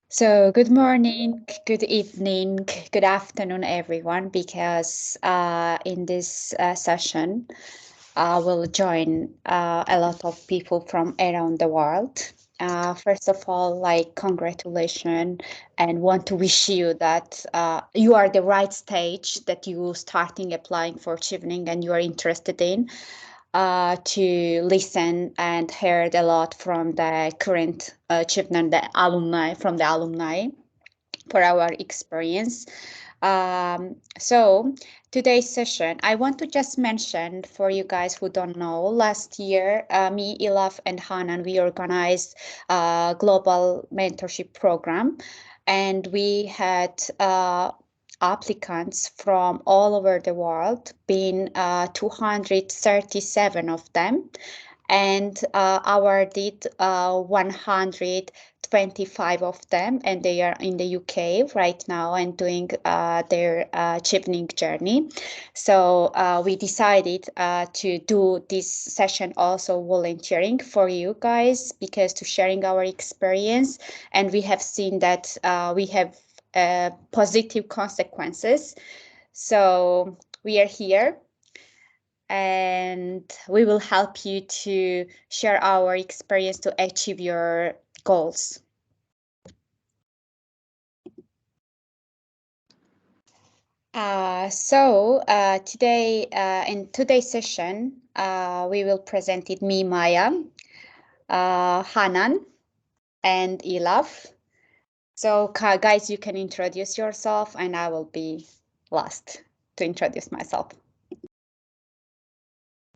So, good morning, good evening, good afternoon, everyone, because in this session, we'll join a lot of people from around the world. First of all, congratulations, and want to wish you that you are the right stage that you starting applying for Chevening and you are interested in to listen and heard a lot from the current Chevening, the alumni, from the alumni for our experience. So today's session, I want to just mention for you guys who don't know, last year, me, Ilaf, and Hanan, we organized a global mentorship program, and we had applicants from all over the world, being 237 of them, and awarded 125 of them, and they are in the UK right now and doing their Chevening journey. So we decided to do this session also volunteering for you guys, because to sharing our experience, and we have seen that we have positive consequences. So we are here and we will help you to share our experience to achieve your goals. Today, in today's session, we will present it me, Maya, Hanan, and Ilaf. So guys, you can introduce yourself and I will be last to introduce myself.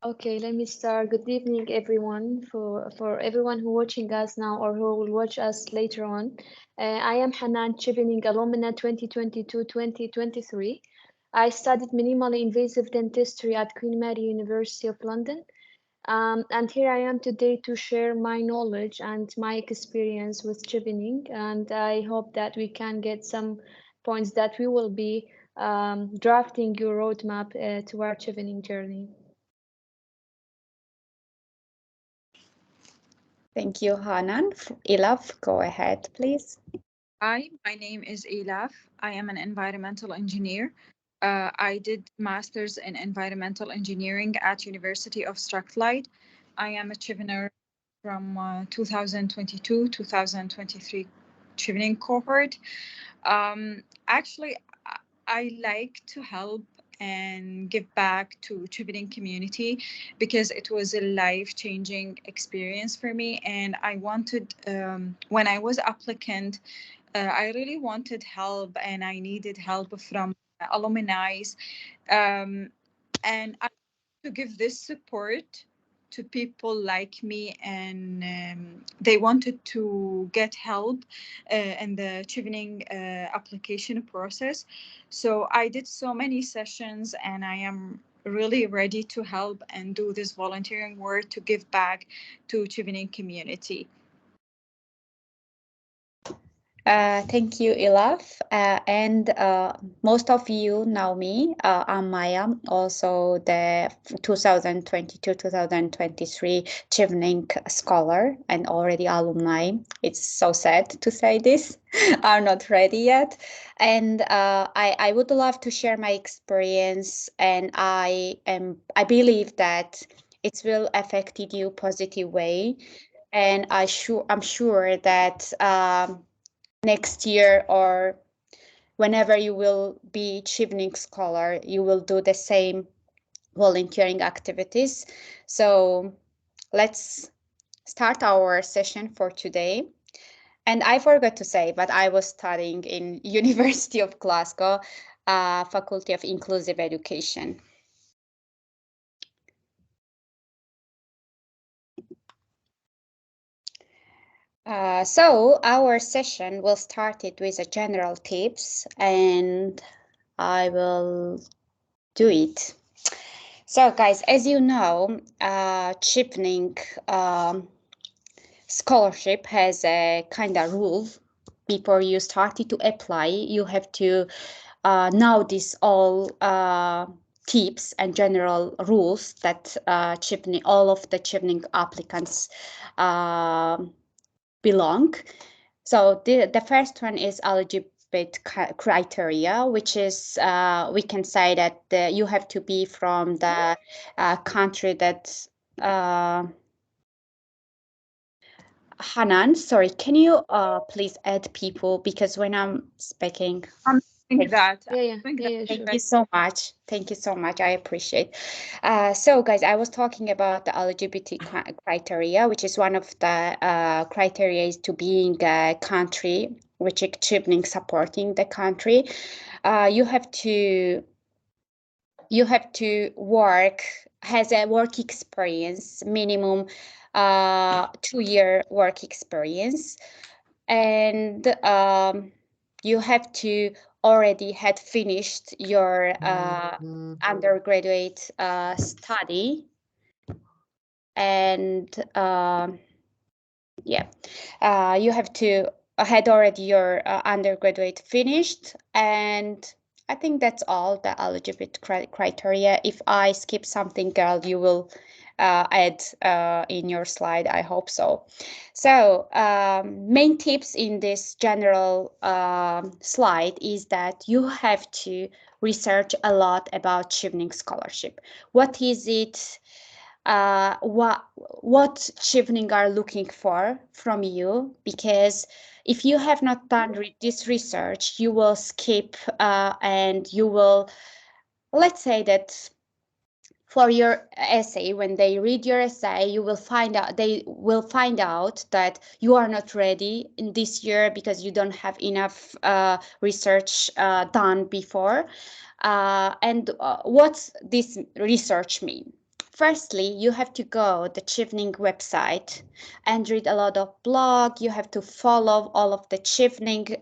Okay, let me start. Good evening, everyone. For everyone who watching us now or who will watch us later on, I am Hanan Chevening, alumna 2022-2023. I studied minimally invasive dentistry at Queen Mary University of London, and here I am today to share my knowledge and my experience with Chevening, and I hope that we can get some points that we will be drafting your roadmap to our Chevening journey. Thank you, Hanan. Ilaf, go ahead, please. Hi, my name is Elaf. I am an environmental engineer. I did master's in environmental engineering at University of Strathclyde. I am a Chevener from 2022-2023 Chevening cohort. Actually, I like to help and give back to Chevening community because it was a life-changing experience for me, and I wanted when I was applicant, I really wanted help and I needed help from alumni, and I to give this support to people like me, and they wanted to get help in the Chevening application process. So I did so many sessions, and I am really ready to help and do this volunteering work to give back to Chevening community. Thank you, Ilaf. And most of you know me. I'm Maya, also the 2022-2023 Chevening scholar and already alumni. It's so sad to say this. I'm not ready yet. And I would love to share my experience, and I believe that it will affect you positive way. And I'm sure that next year or whenever you will be Chevening scholar, you will do the same volunteering activities. So let's start our session for today. And I forgot to say, but I was studying in University of Glasgow, Faculty of Inclusive Education. So our session will start it with a general tips, and I will do it. So guys, as you know, Chevening scholarship has a kind of rule. Before you started to apply, you have to know this all tips and general rules that Chevening, all of the Chevening applicants belong. So the first one is eligibility criteria, which is we can say that you have to be from the country that Hanan, sorry, can you please add people because when I'm speaking. I'm doing that. Yeah, Thank sure. you so much. Thank you so much. I appreciate. So, guys, I was talking about the LGBT criteria, which is one of the criteria is to being a country, which is Chevening supporting the country. You have to work has a work experience minimum 2-year work experience, and you have to already had finished your undergraduate study, and yeah, you have to had already your undergraduate finished, and I think that's all the eligibility criteria. If I skip something, girl, you will add in your slide. I hope so. So main tips in this general slide is that you have to research a lot about Chevening scholarship. What is it? What Chevening are looking for from you, because if you have not done this research, you will skip and you will, let's say that for your essay, when they read your essay, you will find out they will find out that you are not ready in this year because you don't have enough research done before. And what's this research mean? Firstly, you have to go the Chevening website and read a lot of blog. You have to follow all of the Chevening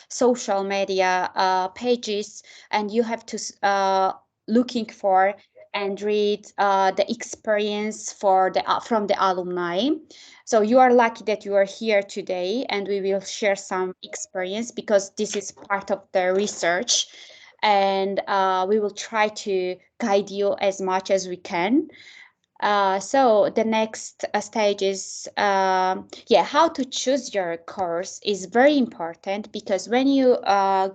social media pages, and you have to looking for and read the experience for the from the alumni. So you are lucky that you are here today, and we will share some experience because this is part of the research, and we will try to guide you as much as we can. So the next stage is, yeah, how to choose your course is very important, because when you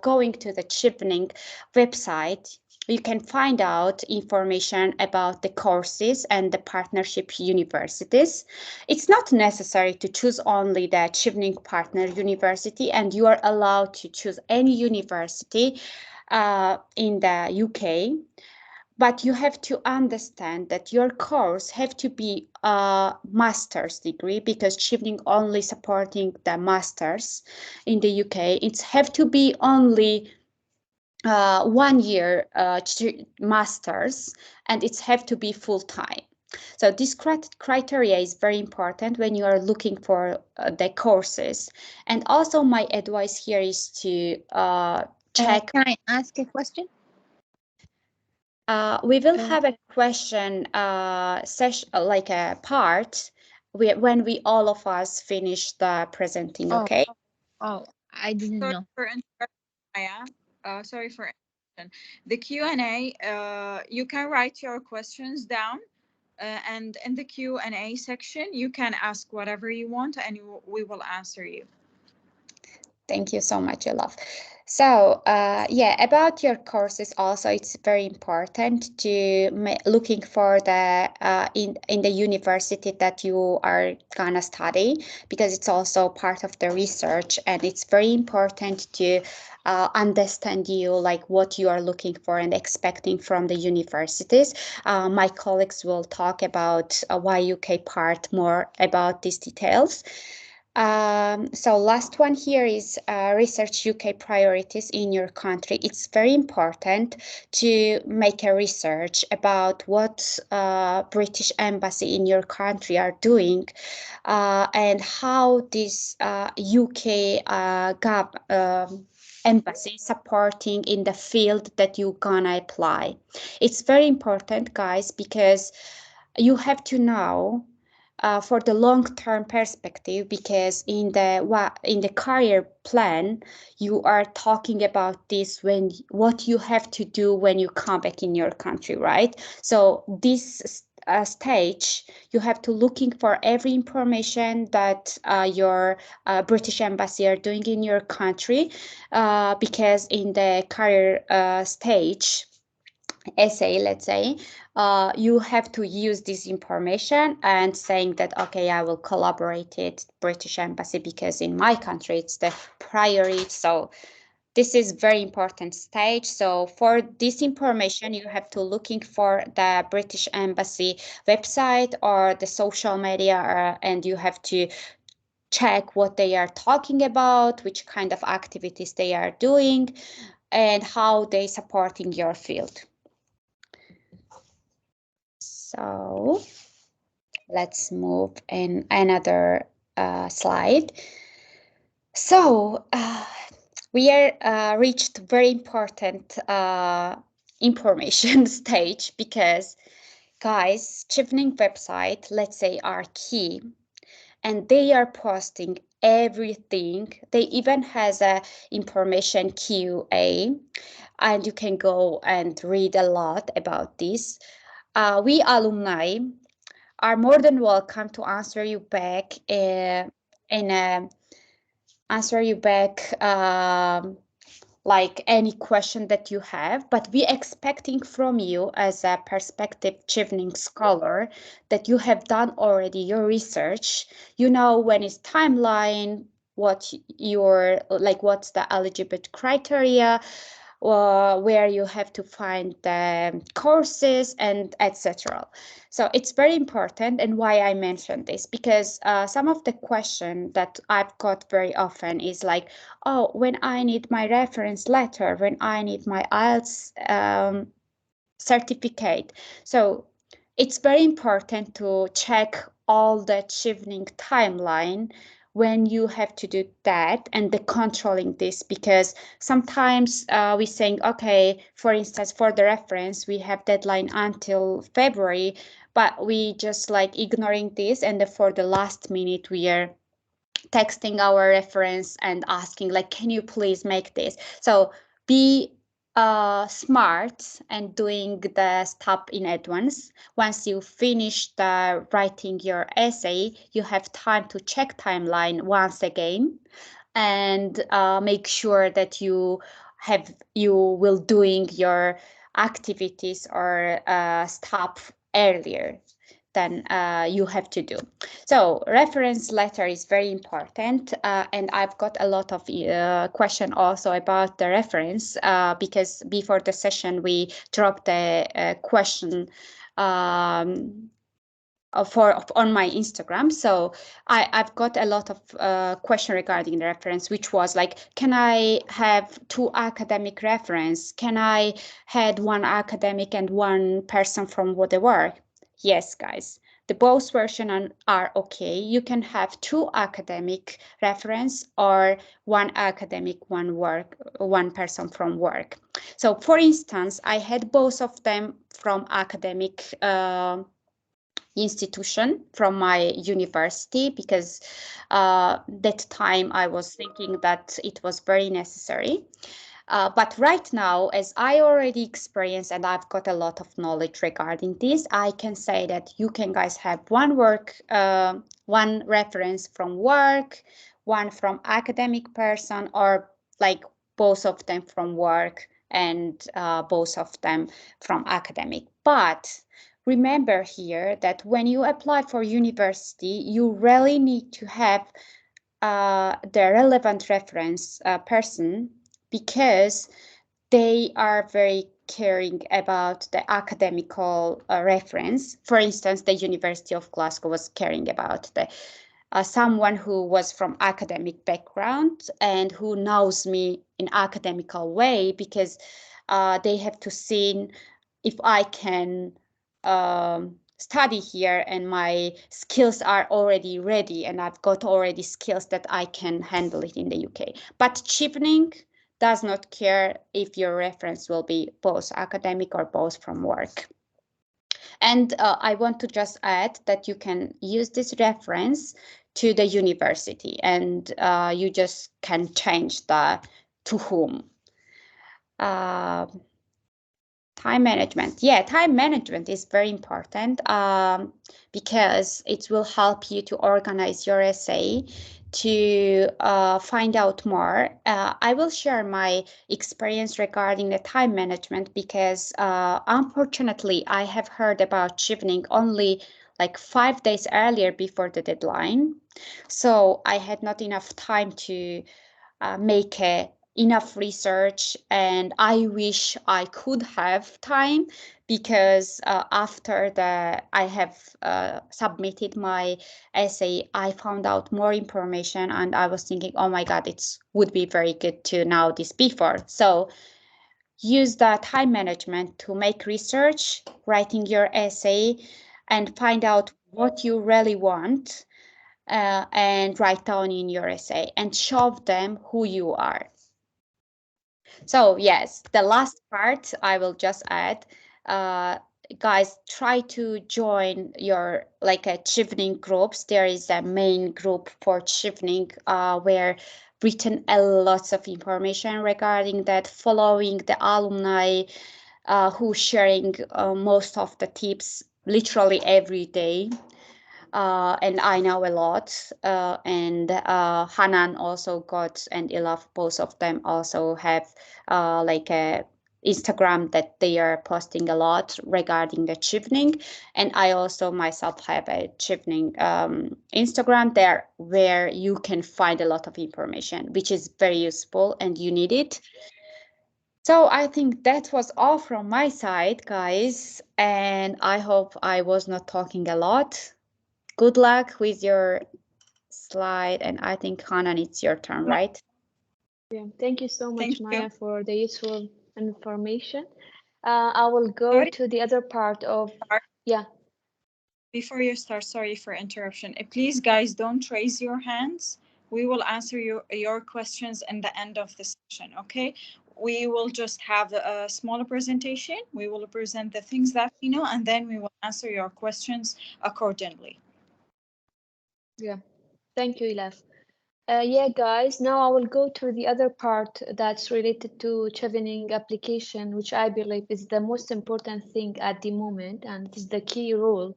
going to the Chevening website, you can find out information about the courses and the partnership universities. It's not necessary to choose only the Chevening partner university, and you are allowed to choose any university in the UK, but you have to understand that your course have to be a master's degree, because Chevening only supporting the masters in the UK. It's have to be only 1 year masters, and it's have to be full time. So this criteria is very important when you are looking for the courses. And also my advice here is to check. Can I ask a question? We will have a question session, like a part, when we all of us finish the presenting. Okay. Oh, I didn't Sorry know. for interrupting, Maya. Sorry for interruption. The Q&A, you can write your questions down, and in the Q&A section, you can ask whatever you want, and we will answer you. Thank you so much, love. So, yeah, about your courses also, it's very important to looking for the in the university that you are gonna study, because it's also part of the research, and it's very important to understand you, like what you are looking for and expecting from the universities. My colleagues will talk about why UK part more about these details. So last one here is research UK priorities in your country. It's very important to make a research about what British Embassy in your country are doing, and how this UK embassy supporting in the field that you gonna apply. It's very important, guys, because you have to know for the long-term perspective, because in the career plan you are talking about this when what you have to do when you come back in your country, right? So this stage, you have to looking for every information that your British embassy are doing in your country, because in the career stage essay, let's say, you have to use this information and saying that, okay, I will collaborate it British embassy because in my country it's the priority. So this is very important stage. So for this information, you have to looking for the British Embassy website or the social media, and you have to check what they are talking about, which kind of activities they are doing, and how they supporting your field. So let's move in another slide. So we are reached very important information stage because, guys, Chevening website, let's say, are key, and they are posting everything. They even has a information QA, and you can go and read a lot about this. We alumni are more than welcome to answer you back in a answer you back like any question that you have, but we expecting from you as a perspective Chevening scholar that you have done already your research. You know when it's timeline, what your like what's the eligibility criteria, where you have to find the courses and etc. So it's very important, and why I mentioned this because some of the question that I've got very often is like, oh, when I need my reference letter, when I need my IELTS certificate. So it's very important to check all the Chevening timeline when you have to do that and the controlling this, because sometimes we saying, okay, for instance, for the reference, we have deadline until February, but we just like ignoring this, and for the last minute we are texting our reference and asking like, can you please make this? So be smart and doing the step in advance. Once you finish the writing your essay, you have time to check timeline once again and make sure that you will doing your activities or stuff earlier than you have to do. So reference letter is very important, and I've got a lot of question also about the reference because before the session we dropped a question on my Instagram. So I've got a lot of question regarding the reference, which was like, can I have two academic reference? Can I had one academic and one person from what they work? Yes, guys. The both version are okay. You can have two academic reference or one academic, one work, one person from work. So for instance, I had both of them from academic institution from my university because that time I was thinking that it was very necessary. But right now, as I already experienced and I've got a lot of knowledge regarding this, I can say that you can guys have one work, one reference from work, one from academic person, or like both of them from work and both of them from academic. But remember here that when you apply for university, you really need to have the relevant reference person because they are very caring about the academical reference. For instance, the University of Glasgow was caring about the someone who was from academic background and who knows me in academical way because they have to see if I can study here and my skills are already ready and I've got already skills that I can handle it in the UK. But Chevening does not care if your reference will be both academic or both from work. And I want to just add that you can use this reference to the university and you just can change the to whom. Time management. Yeah, time management is very important because it will help you to organize your essay, to find out more. I will share my experience regarding the time management because unfortunately I have heard about Chevening only like 5 days earlier before the deadline. So I had not enough time to make enough research, and I wish I could have time because after I have submitted my essay, I found out more information, and I was thinking, oh my god, it would be very good to know this before. So use the time management to make research, writing your essay, and find out what you really want, and write down in your essay and show them who you are. So yes, the last part I will just add, uh, guys, try to join your like a Chevening groups. There is a main group for Chevening where written a lots of information regarding that, following the alumni who sharing most of the tips literally every day. And I know a lot. And Hanan also got, and Ilaf, both of them also have like a Instagram that they are posting a lot regarding the Chevening. And I also myself have a Chevening Instagram there where you can find a lot of information, which is very useful and you need it. So I think that was all from my side, guys, and I hope I was not talking a lot. Good luck with your slide, and I think Hanan, it's your turn, right? Yeah, thank you so Thank much, you. Maya, for the useful information. I will go Sorry, to the other part of, yeah, before you start, sorry for interruption. Please, guys, don't raise your hands. We will answer your questions in the end of the session, okay? We will just have a smaller presentation. We will present the things that we know, and then we will answer your questions accordingly. yeah. Thank you, Ilaf. Yeah, guys, now I will go to the other part that's related to Chevening application, which I believe is the most important thing at the moment, and it is the key role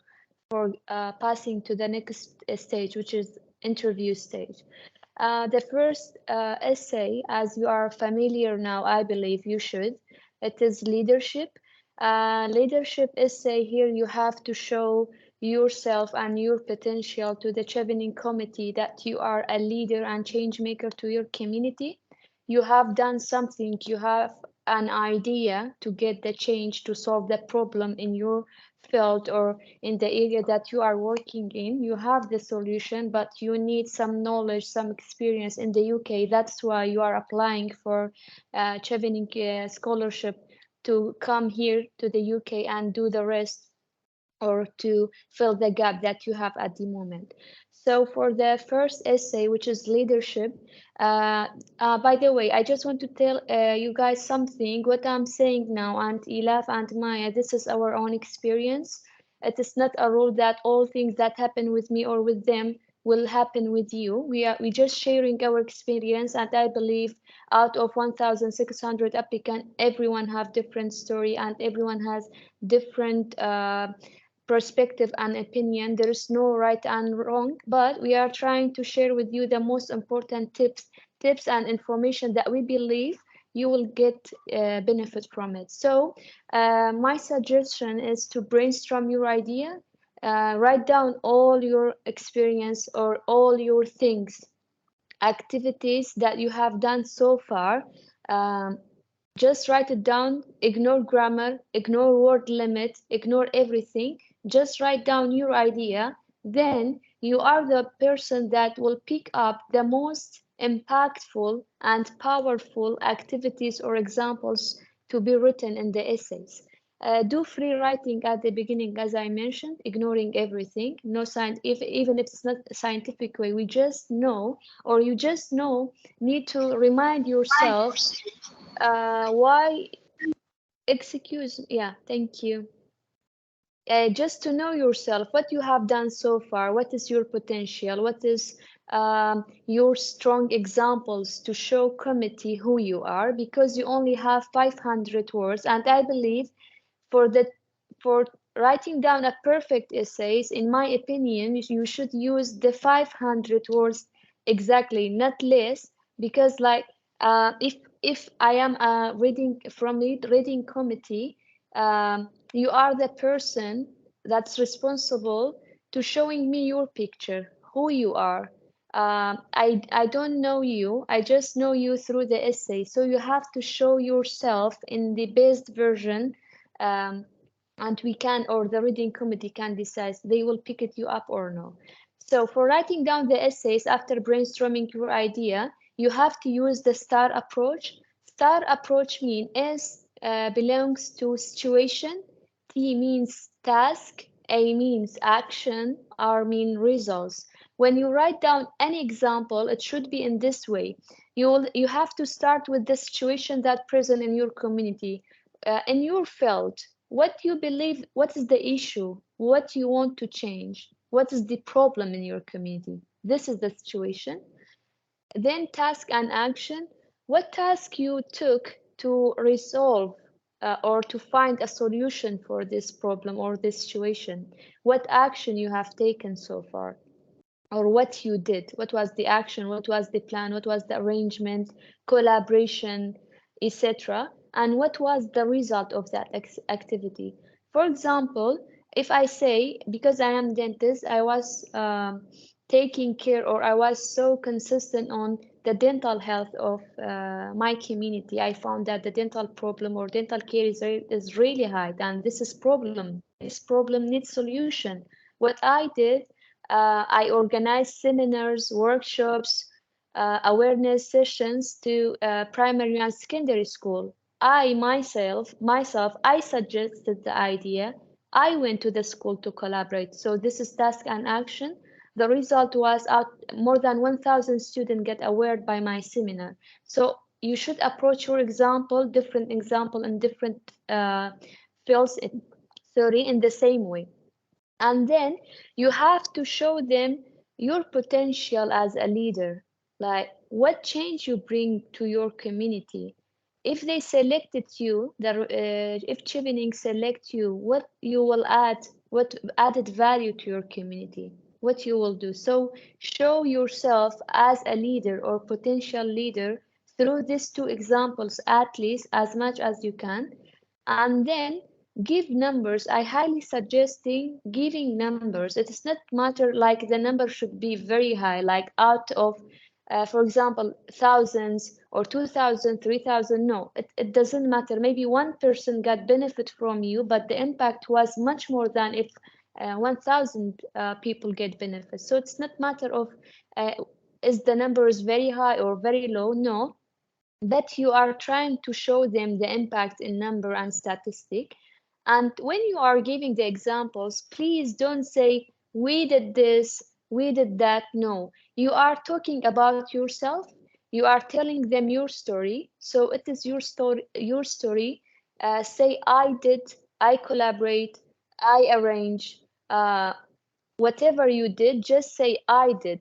for passing to the next stage, which is interview stage. The first essay, as you are familiar now, I believe you should, it is leadership. Leadership essay here, you have to show yourself and your potential to the Chevening committee that you are a leader and change maker to your community. You have done something, you have an idea to get the change to solve the problem in your field or in the area that you are working in. You have the solution, but you need some knowledge, some experience in the UK. That's why you are applying for Chevening scholarship to come here to the UK and do the rest, or to fill the gap that you have at the moment. So for the first essay, which is leadership, by the way, I just want to tell you guys something. What I'm saying now, and Ilaf and Maya, this is our own experience. It is not a rule that all things that happen with me or with them will happen with you. We just sharing our experience, and I believe out of 1,600 applicants, everyone have different story and everyone has different perspective and opinion. There is no right and wrong, but we are trying to share with you the most important tips and information that we believe you will get benefit from it. So my suggestion is to brainstorm your idea, write down all your experience or all your things, activities that you have done so far. um, just write it down, ignore grammar, ignore word limit, ignore everything. Just write down your idea. Then you are the person that will pick up the most impactful and powerful activities or examples to be written in the essays. Do free writing at the beginning, as I mentioned, ignoring everything. No science, if even if it's not a scientific way, we just know, or you just know, need to remind yourself why, excuse, yeah, thank you. Just to know yourself, what you have done so far, what is your potential, what is your strong examples to show committee who you are, because you only have 500 words, and I believe For the for writing down a perfect essays, in my opinion, you should use the 500 words exactly, not less, because like if I am reading from the reading committee, you are the person that's responsible to showing me your picture, who you are. I don't know you. I just know you through the essay. So you have to show yourself in the best version, um, and we can, or the reading committee can decide they will pick it you up or no. So for writing down the essays after brainstorming your idea, you have to use the STAR approach. STAR approach mean S belongs to situation, T means task, A means action, R mean results. When you write down any example, it should be in this way. You have to start with the situation that present in your community, in your field. What you believe, what is the issue, what you want to change, what is the problem in your community. This is the situation. Then task and action. What task you took to resolve or to find a solution for this problem or this situation. What action you have taken so far, or what you did. What was the action? What was the plan? What was the arrangement, collaboration, etc. And what was the result of that activity? For example, if I say, because I am dentist, I was taking care, or I was so consistent on the dental health of my community. I found that the dental problem or dental care is really high, and this is problem. This problem needs solution. What I did, I organized seminars, workshops, awareness sessions to primary and secondary school. I suggested the idea. I went to the school to collaborate. So this is task and action. The result was out more than 1,000 students get aware by my seminar. So you should approach your example, different example in different fields, in the same way. And then you have to show them your potential as a leader, like what change you bring to your community. If they selected you, if Chevening select you, what you will add, what added value to your community, what you will do. So show yourself as a leader or potential leader through these two examples, at least as much as you can. And then give numbers. I highly suggesting giving numbers. It is not matter like the number should be very high, like out of for example thousands or 2,000, 3,000. No, it doesn't matter. Maybe one person got benefit from you, but the impact was much more than if 1,000 people get benefit. So it's not matter of uh, is the number is very high or very low. No, but you are trying to show them the impact in number and statistic. And when you are giving the examples, please don't say, we did this, we did that. No, you are talking about yourself. You are telling them your story. So it is your story, your story. Say, I did, I collaborate, I arrange. Whatever you did, just say I did.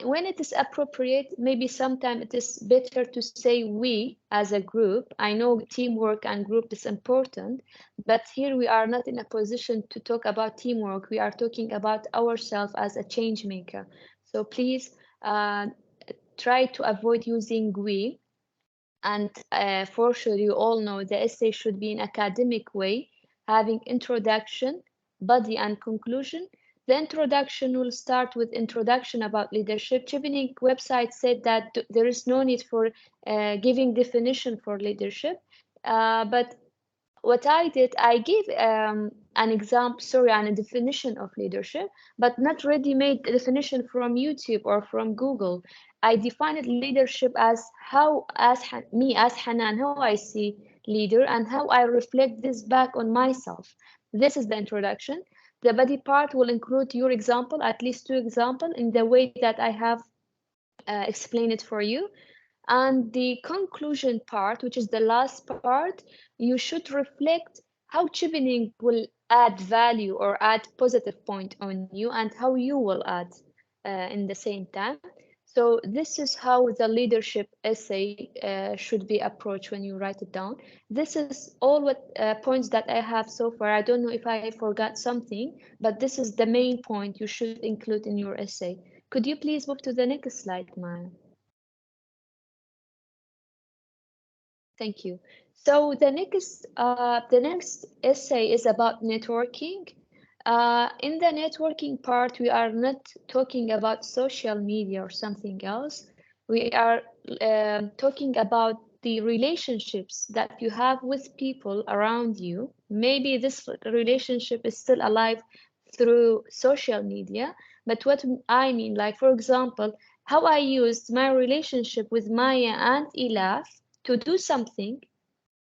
When it is appropriate, maybe sometimes it is better to say we as a group. I know teamwork and group is important, but here we are not in a position to talk about teamwork. We are talking about ourselves as a change maker. So please try to avoid using we. And for sure, you all know the essay should be in academic way, having introduction, body, and conclusion. The introduction will start with introduction about leadership. Chevening website said that there is no need for giving definition for leadership, but what I did, I gave an example, sorry, and a definition of leadership, but not ready-made definition from YouTube or from Google. I defined leadership as how, me as Hanan, how I see leader and how I reflect this back on myself. This is the introduction. The body part will include your example, at least two examples, in the way that I have explained it for you. And the conclusion part, which is the last part, you should reflect how Chevening will add value or add positive point on you and how you will add in the same time. So this is how the leadership essay should be approached when you write it down. This is all what points that I have so far. I don't know if I forgot something, but this is the main point you should include in your essay. Could you please move to the next slide, Maya? Thank you. So the next essay is about networking. In the networking part, we are not talking about social media or something else. We are talking about the relationships that you have with people around you. Maybe this relationship is still alive through social media, but what I mean, like for example, how I used my relationship with Maya and Ilaf to do something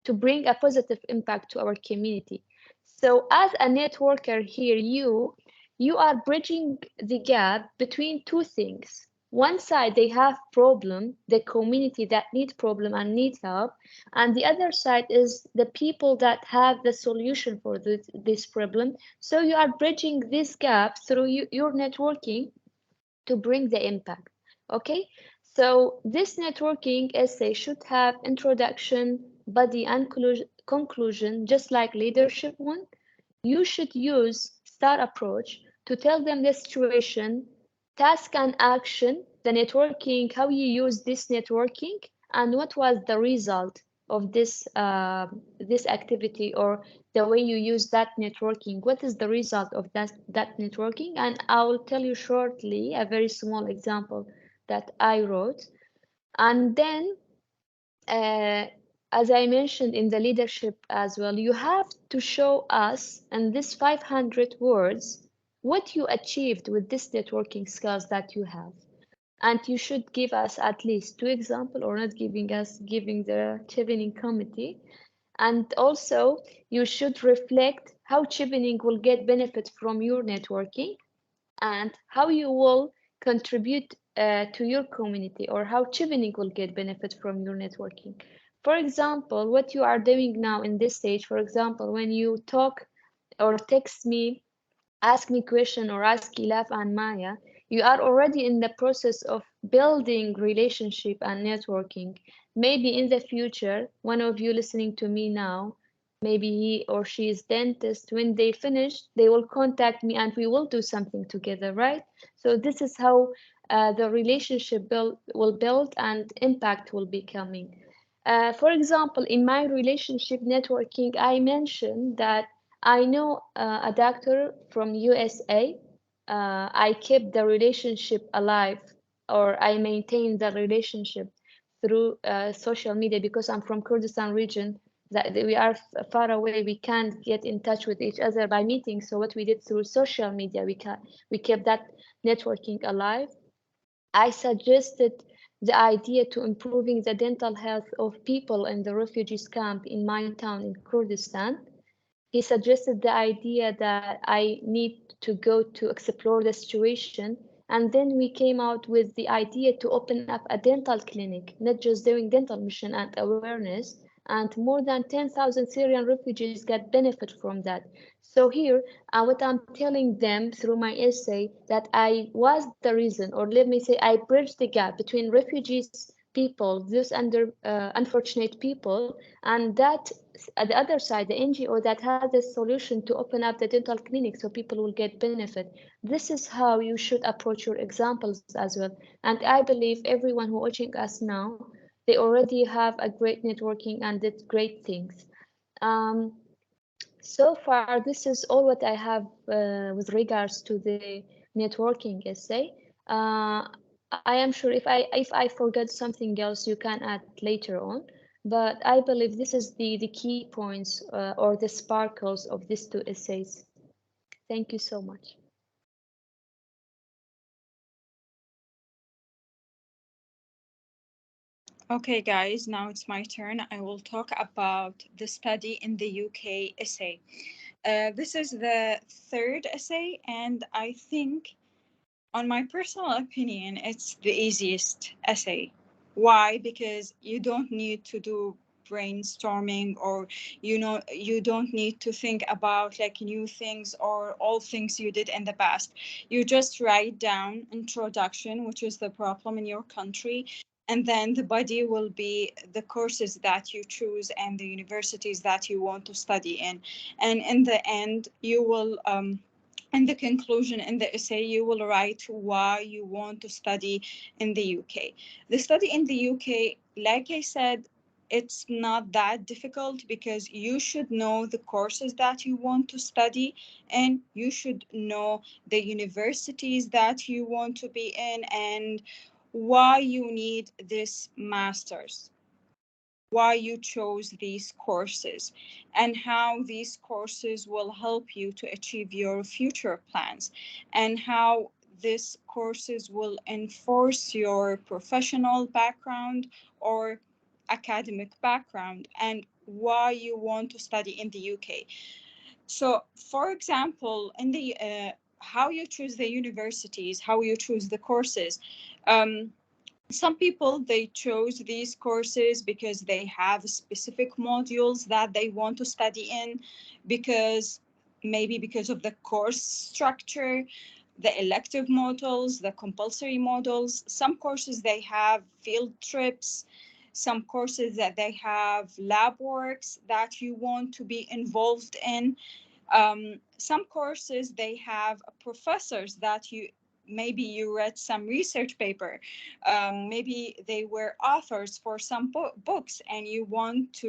to bring a positive impact to our community. So as a networker here, you are bridging the gap between two things. One side they have problem, the community that need problem and need help, and the other side is the people that have the solution for this problem. So you are bridging this gap through your networking to bring the impact. Okay, so this networking essay should have introduction, body, and conclusion, just like leadership one. You should use STAR approach to tell them the situation, task and action, the networking, how you use this networking, and what was the result of this activity, or the way you use that networking. What is the result of that networking? And I will tell you shortly a very small example that I wrote. And then uh, as I mentioned in the leadership as well, you have to show us in this 500 words what you achieved with this networking skills that you have. And you should give us at least two examples, or not giving us, giving the Chevening committee. And also you should reflect how Chevening will get benefit from your networking, and how you will contribute to your community, or how Chevening will get benefit from your networking. For example, what you are doing now in this stage, for example, when you talk or text me, ask me question, or ask Ilaf and Maya, you are already in the process of building relationship and networking. Maybe in the future, one of you listening to me now, maybe he or she is dentist. When they finish, they will contact me and we will do something together, right? So this is how the relationship will build and impact will be coming. For example, in my relationship networking, I mentioned that I know a doctor from USA. I kept the relationship alive, or I maintained the relationship through social media, because I'm from Kurdistan region. That we are far away, we can't get in touch with each other by meeting. So what we did through social media, we kept that networking alive. I suggested the idea to improving the dental health of people in the refugees camp in my town in Kurdistan. He suggested the idea that I need to go to explore the situation. And then we came out with the idea to open up a dental clinic, not just doing dental mission and awareness. And more than 10,000 Syrian refugees got benefit from that. So here, what I'm telling them through my essay, that I was the reason, or let me say, I bridged the gap between refugees people, those unfortunate people, and that at the other side, the NGO that has a solution to open up the dental clinic so people will get benefit. This is how you should approach your examples as well. And I believe everyone who watching us now, they already have a great networking and did great things. Um, so far, this is all what I have with regards to the networking essay. I am sure if I forget something else, you can add later on. But I believe this is the key points or the sparkles of these two essays. Thank you so much. Okay, guys, now it's my turn. I will talk about the study in the UK essay. This is the third essay, and I think, on my personal opinion, it's the easiest essay. Why? Because you don't need to do brainstorming, or you don't need to think about like new things or all things you did in the past. You just write down introduction, which is the problem in your country, and then the body will be the courses that you choose and the universities that you want to study in. And in the end, you will in the conclusion, in the essay, you will write why you want to study in the UK. The study in the UK, like I said, it's not that difficult because you should know the courses that you want to study, and you should know the universities that you want to be in, and why you need this master's, why you chose these courses, and how these courses will help you to achieve your future plans, and how these courses will enforce your professional background or academic background, and why you want to study in the UK. So, for example, in the how you choose the universities, how you choose the courses. Some people, they chose these courses because they have specific modules that they want to study in, because maybe because of the course structure, the elective modules, the compulsory modules. Some courses they have field trips, some courses that they have lab works that you want to be involved in. Some courses they have professors that you, maybe you read some research paper, maybe they were authors for some books, and you want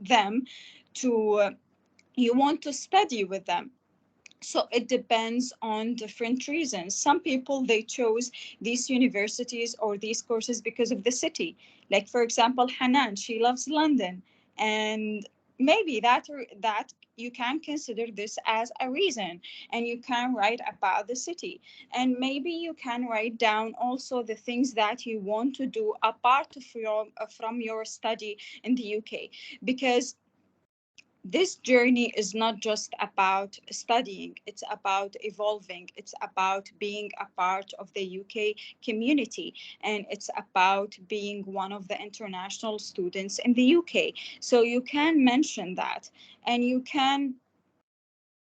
them to you want to study with them. So it depends on different reasons. Some people, they chose these universities or these courses because of the city. Like, for example, Hanan, she loves London, and maybe that you can consider this as a reason, and you can write about the city. And maybe you can write down also the things that you want to do apart from your study in the UK, because this journey is not just about studying, it's about evolving, it's about being a part of the UK community, and it's about being one of the international students in the UK. So you can mention that, and you can,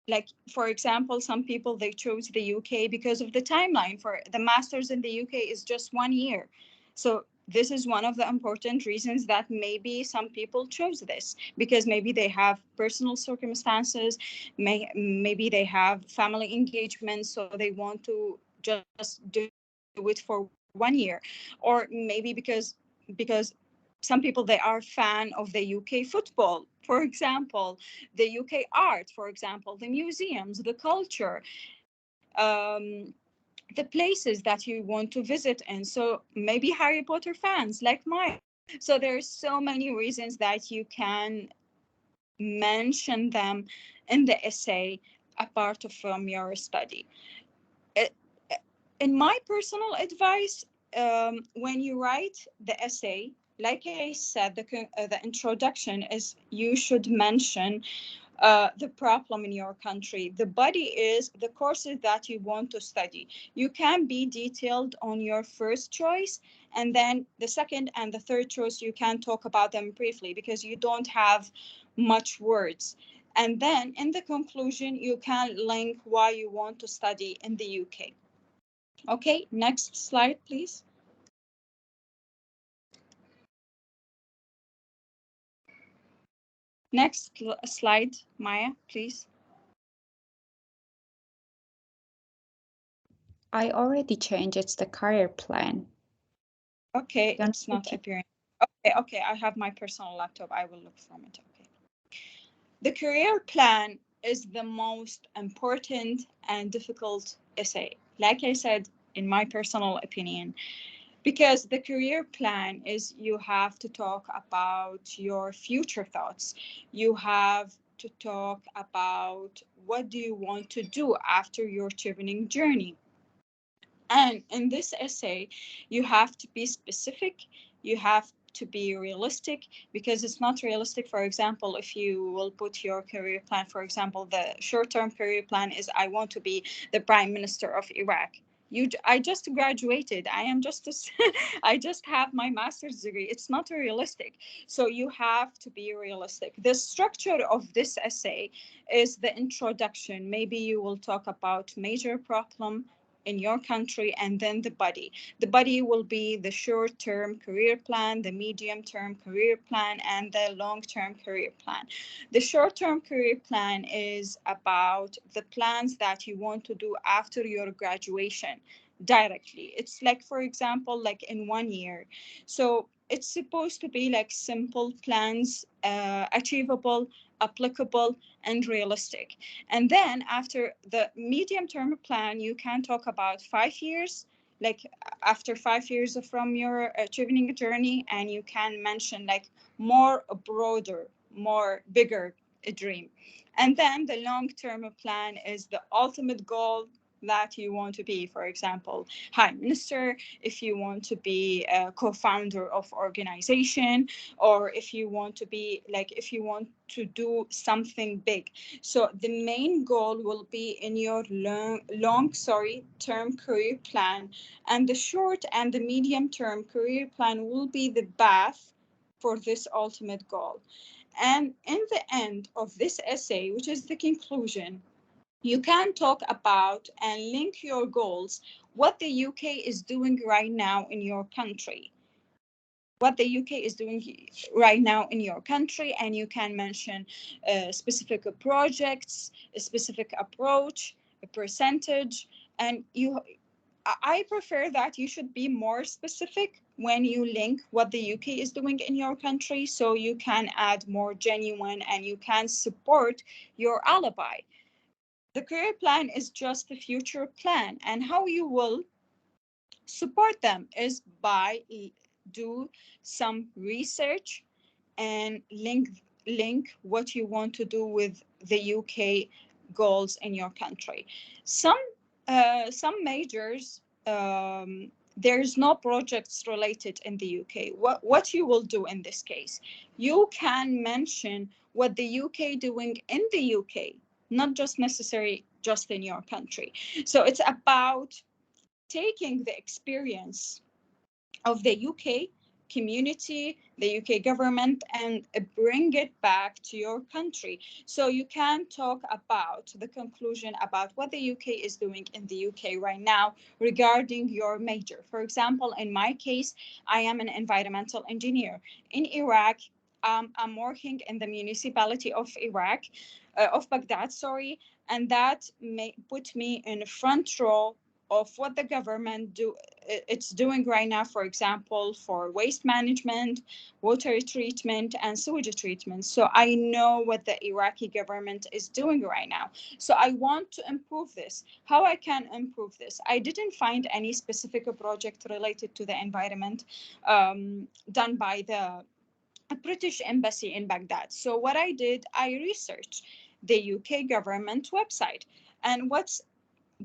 like, for example, some people, they chose the UK because of the timeline. For the masters in the UK is just 1 year. So this is one of the important reasons that maybe some people chose this, because maybe they have personal circumstances, maybe they have family engagements, so they want to just do it for 1 year. Or maybe because some people, they are fan of the UK football, for example, the UK art, for example, the museums, the culture, the places that you want to visit. And so maybe Harry Potter fans like Maya. So there's so many reasons that you can mention them in the essay apart from your study. It, in my personal advice, when you write the essay, like I said, the introduction is you should mention the problem in your country. The body is the courses that you want to study. You can be detailed on your first choice, and then the second and the third choice, you can talk about them briefly because you don't have much words. And then in the conclusion, you can link why you want to study in the UK. Okay, next slide, please. Next slide, Maya, please. I already changed. It's the career plan. Okay, Don't it's not think it- appearing. Okay, I have my personal laptop. I will look from it. Okay. The career plan is the most important and difficult essay, like I said, in my personal opinion, because the career plan is you have to talk about your future thoughts. You have to talk about what do you want to do after your Chevening journey. And in this essay, you have to be specific, you have to be realistic, because it's not realistic. For example, if you will put your career plan, for example, the short term career plan is I want to be the prime minister of Iraq. I just graduated. I am just I just have my master's degree. It's not realistic. So you have to be realistic. The structure of this essay is the introduction. Maybe you will talk about major problem in your country, and then the body. The body will be the short-term career plan, the medium-term career plan, and the long-term career plan. The short-term career plan is about the plans that you want to do after your graduation directly. It's like, for example, like in 1 year. So it's supposed to be like simple plans, achievable, applicable, and realistic. And then after the medium term plan, you can talk about 5 years, like after 5 years from your Chevening journey, and you can mention like more broader, more bigger dream. And then the long term plan is the ultimate goal that you want to be, for example, prime minister, if you want to be a co-founder of organization, or if you want to be like, if you want to do something big. So the main goal will be in your term career plan, and the short and the medium term career plan will be the path for this ultimate goal. And in the end of this essay, which is the conclusion, you can talk about and link your goals, what the UK is doing right now in your country, what the UK is doing right now in your country, and you can mention specific projects, a specific approach, a percentage, and I prefer that you should be more specific when you link what the UK is doing in your country, so you can add more genuine and you can support your alibi. The career plan is just the future plan, and how you will support them is by do some research and link what you want to do with the UK goals in your country. Some majors, there's no projects related in the UK. What you will do in this case, you can mention what the UK doing in the UK, not just necessary just in your country. So it's about taking the experience of the UK community, the UK government, and bring it back to your country. So you can talk about the conclusion about what the UK is doing in the UK right now regarding your major. For example, in my case, I am an environmental engineer. In Iraq, I'm working in the municipality of Iraq, of Baghdad, sorry, and that may put me in the front row of what the government it's doing right now, for example, for waste management, water treatment, and sewage treatment. So I know what the Iraqi government is doing right now. So I want to improve this. How I can improve this? I didn't find any specific project related to the environment done by the British embassy in Baghdad. So what I did, I researched the UK government website. And what's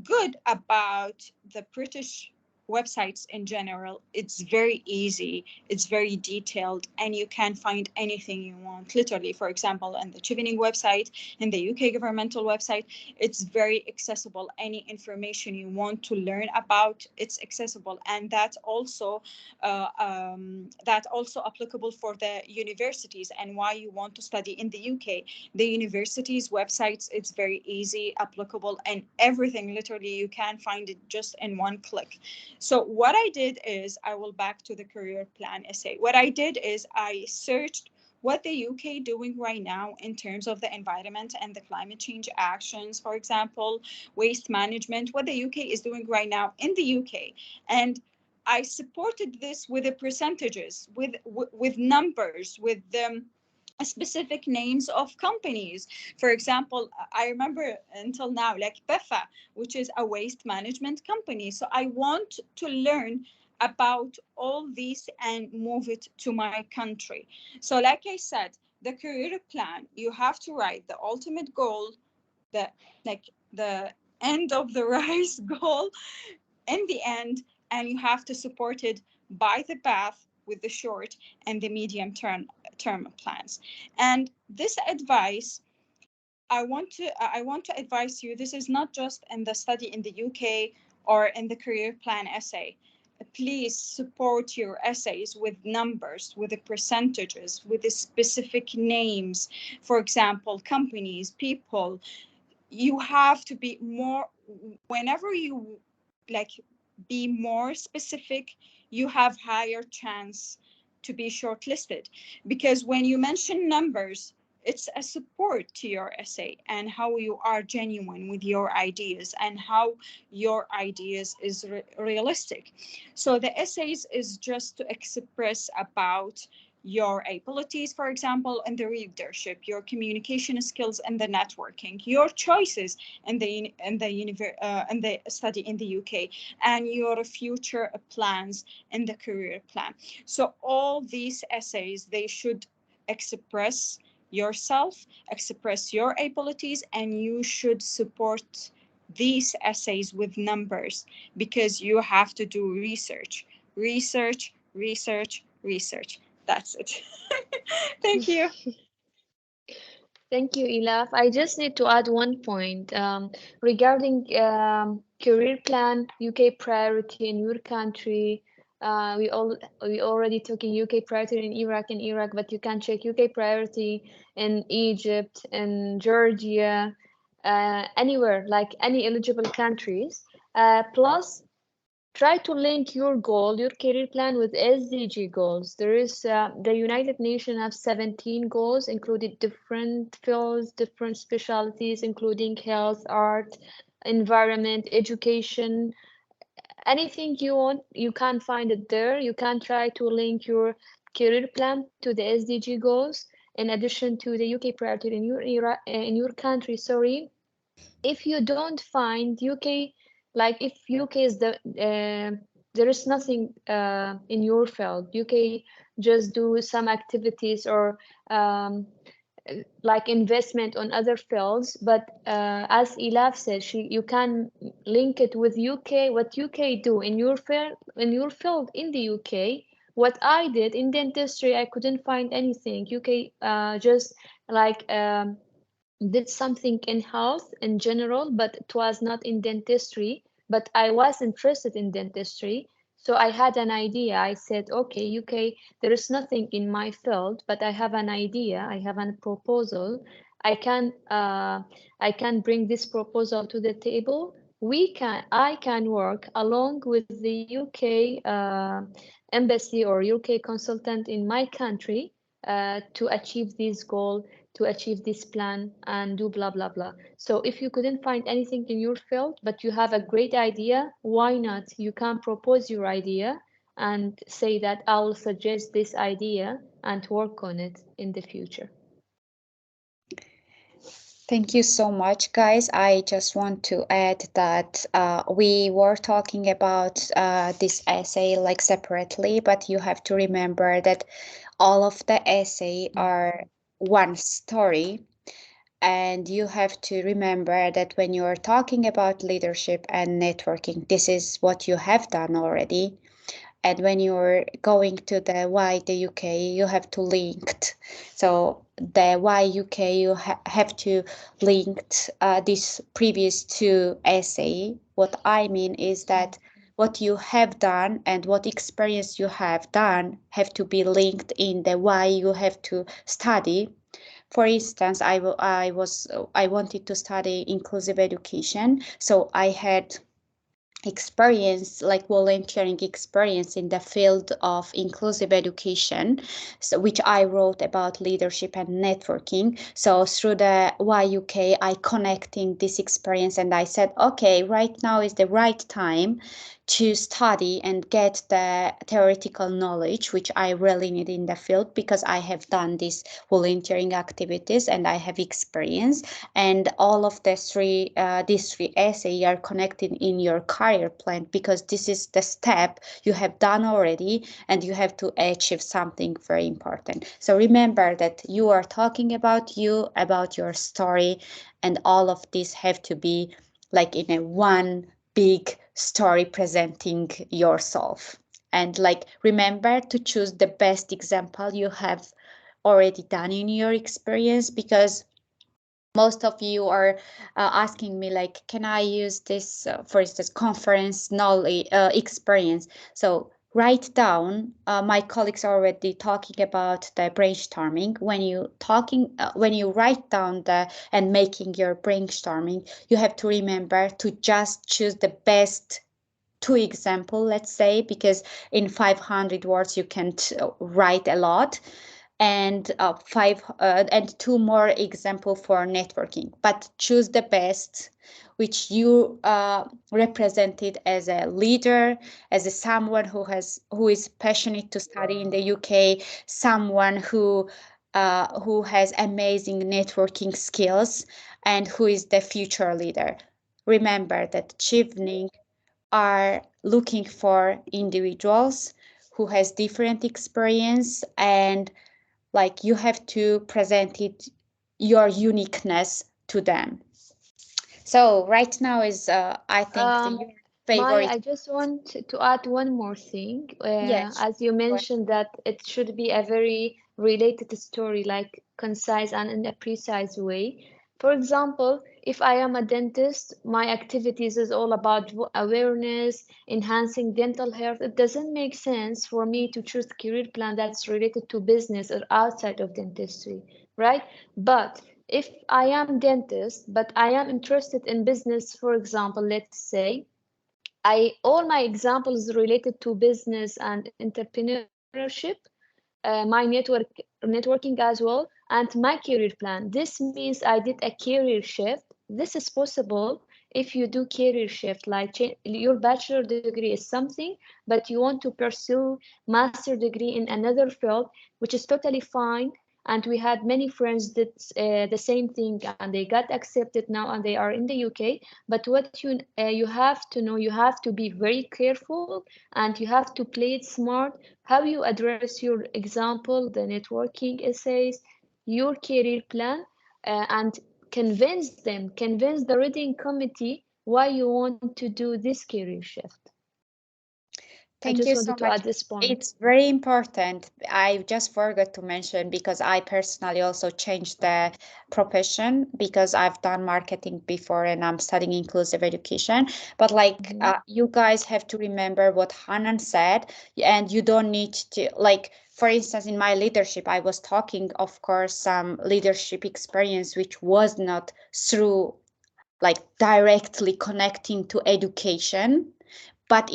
good about the British websites in general, it's very easy, it's very detailed, and you can find anything you want. Literally, for example, on the Chevening website, in the UK governmental website, it's very accessible. Any information you want to learn about, it's accessible, and that also applicable for the universities and why you want to study in the UK. The universities websites, it's very easy, applicable, and everything literally you can find it just in one click. So what I did is, I will back to the career plan essay. What I did is I searched what the UK doing right now in terms of the environment and the climate change actions, for example, waste management, what the UK is doing right now in the UK. And I supported this with the percentages, with numbers, with specific names of companies. For example, I remember until now, like BEFA, which is a waste management company. So I want to learn about all these and move it to my country. So like I said, the career plan, you have to write the ultimate goal, the the end of the race goal in the end, and you have to support it by the path with the short and the medium term plans. And this advice, I want to advise you, this is not just in the study in the UK or in the career plan essay, please support your essays with numbers, with the percentages, with the specific names. For example, companies, people. You have to be more, whenever you like be more specific, you have higher chance to be shortlisted, because when you mention numbers, it's a support to your essay and how you are genuine with your ideas and how your ideas is realistic. So the essays is just to express about your abilities, for example, in the leadership, your communication skills, and the networking, your choices in the study in the UK, and your future plans in the career plan. So all these essays, they should express yourself, express your abilities, and you should support these essays with numbers, because you have to do research, research, research, research. That's it. Thank you. Thank you, Ilaf. I just need to add one point regarding career plan, UK priority in your country. We already took in UK priority in Iraq, but you can check UK priority in Egypt, in Georgia, anywhere, like any eligible countries. Plus, try to link your goal, your career plan with SDG goals. There is the United Nations have 17 goals, including different fields, different specialties, including health, art, environment, education, anything you want, you can find it there. You can try to link your career plan to the SDG goals, in addition to the UK priority in your in your country. Sorry, if you don't find UK, like if UK is there is nothing in your field, UK just do some activities or um, like investment on other fields. But as Elaf said, you can link it with UK, what UK do in your field in the UK. What I did in dentistry, I couldn't find anything. UK just like did something in health in general, but it was not in dentistry. But I was interested in dentistry. So I had an idea. I said, okay, UK, there is nothing in my field, but I have an idea. I have a proposal. I can bring this proposal to the table. I can work along with the UK embassy or UK consultant in my country to achieve this goal, to achieve this plan, and do blah blah blah. So if you couldn't find anything in your field but you have a great idea, why not? You can propose your idea and say that I will suggest this idea and work on it in the future. Thank you so much, guys. I just want to add that we were talking about this essay like separately, but you have to remember that all of the essay are one story. And you have to remember that when you are talking about leadership and networking, this is what you have done already. And when you're going to the why the UK, you have to link. So the why UK, you have to link this previous two essay. What I mean is that what you have done and what experience you have done have to be linked in the why you have to study. For instance, I wanted to study inclusive education, so I had experience, like volunteering experience in the field of inclusive education, so which I wrote about leadership and networking. So through the YUK, I connecting this experience, and I said, okay, right now is the right time to study and get the theoretical knowledge which I really need in the field, because I have done these volunteering activities and I have experience. And all of these three essays are connected in your career plan, because this is the step you have done already and you have to achieve something very important. So remember that you are talking about you, about your story, and all of this have to be like in a one big story presenting yourself. And like remember to choose the best example you have already done in your experience, because most of you are asking me like, can I use this, for instance, conference knowledge experience? So write down. My colleagues are already talking about the brainstorming. When you write down the and making your brainstorming, you have to remember to just choose the best two example, let's say, because in 500 words you can write a lot, and two more example for networking, but choose the best which you represented as a leader, as a someone who is passionate to study in the UK, someone who has amazing networking skills and who is the future leader. Remember that Chevening are looking for individuals who has different experience, and like you have to present it your uniqueness to them. So right now is I think your Maya, favorite. I just want to add one more thing. Yes. As you mentioned that it should be a very related story, like concise and in a precise way. For example, if I am a dentist, my activities is all about awareness, enhancing dental health. It doesn't make sense for me to choose career plan that's related to business or outside of dentistry, right? But if I am dentist, but I am interested in business, for example, let's say, I all my examples related to business and entrepreneurship, my networking as well, and my career plan. This means I did a career shift. This is possible if you do career shift, like your bachelor degree is something, but you want to pursue master degree in another field, which is totally fine. And we had many friends that the same thing, and they got accepted now, and they are in the UK. But what you have to know, you have to be very careful, and you have to play it smart how you address your example, the networking essays, your career plan, and convince the reading committee why you want to do this career shift. I Thank just you so wanted to much. add this point. It's very important. I just forgot to mention because I personally also changed the profession because I've done marketing before and I'm studying inclusive education. But like you guys have to remember what Hanan said, and you don't need to like. For instance, in my leadership, I was talking, of course, some leadership experience which was not through like directly connecting to education, but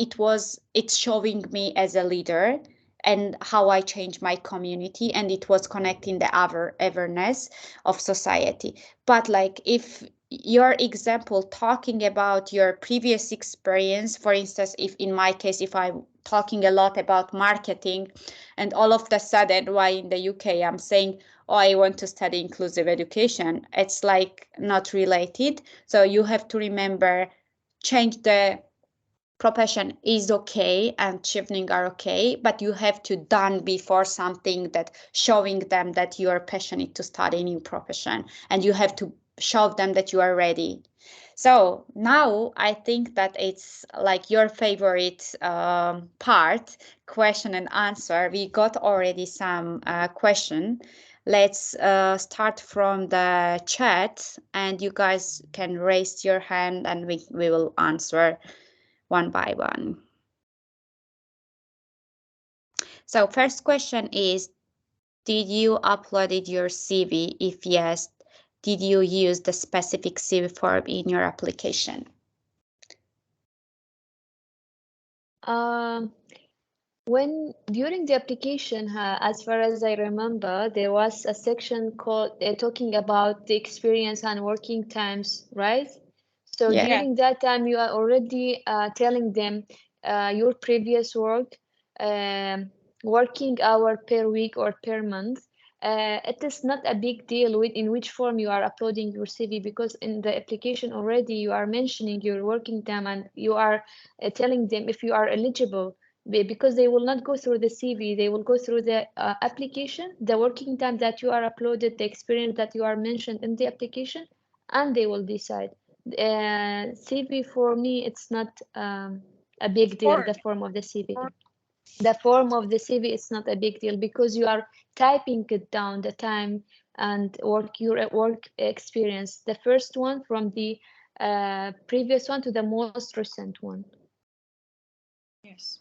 it's showing me as a leader and how I change my community, and it was connecting the other awareness of society. But like if your example talking about your previous experience, for instance, if in my case, if I'm talking a lot about marketing and all of the sudden why in the UK I'm saying, oh, I want to study inclusive education, it's like not related. So you have to remember, change the profession is okay and chevening are okay, but you have to done before something that showing them that you are passionate to study a new profession, and you have to show them that you are ready. So now I think that it's like your favorite part, question and answer. We got already some question. Let's start from the chat, and you guys can raise your hand and we will answer one by one. So first question is, did you uploaded your CV? If yes, did you use the specific CV form in your application? When during the application, as far as I remember, there was a section called talking about the experience and working times, right? So Yeah. during that time, you are already telling them your previous work, um, working hour per week or per month. It is not a big deal with in which form you are uploading your CV, because in the application already you are mentioning your working time, and you are telling them if you are eligible, because they will not go through the CV, they will go through the application, the working time that you are uploaded, the experience that you are mentioned in the application, and they will decide. CV for me, it's not a big deal, the form of the CV. The form of the CV is not a big deal because you are typing it down, the time and your work experience. The first one from the previous one to the most recent one. Yes.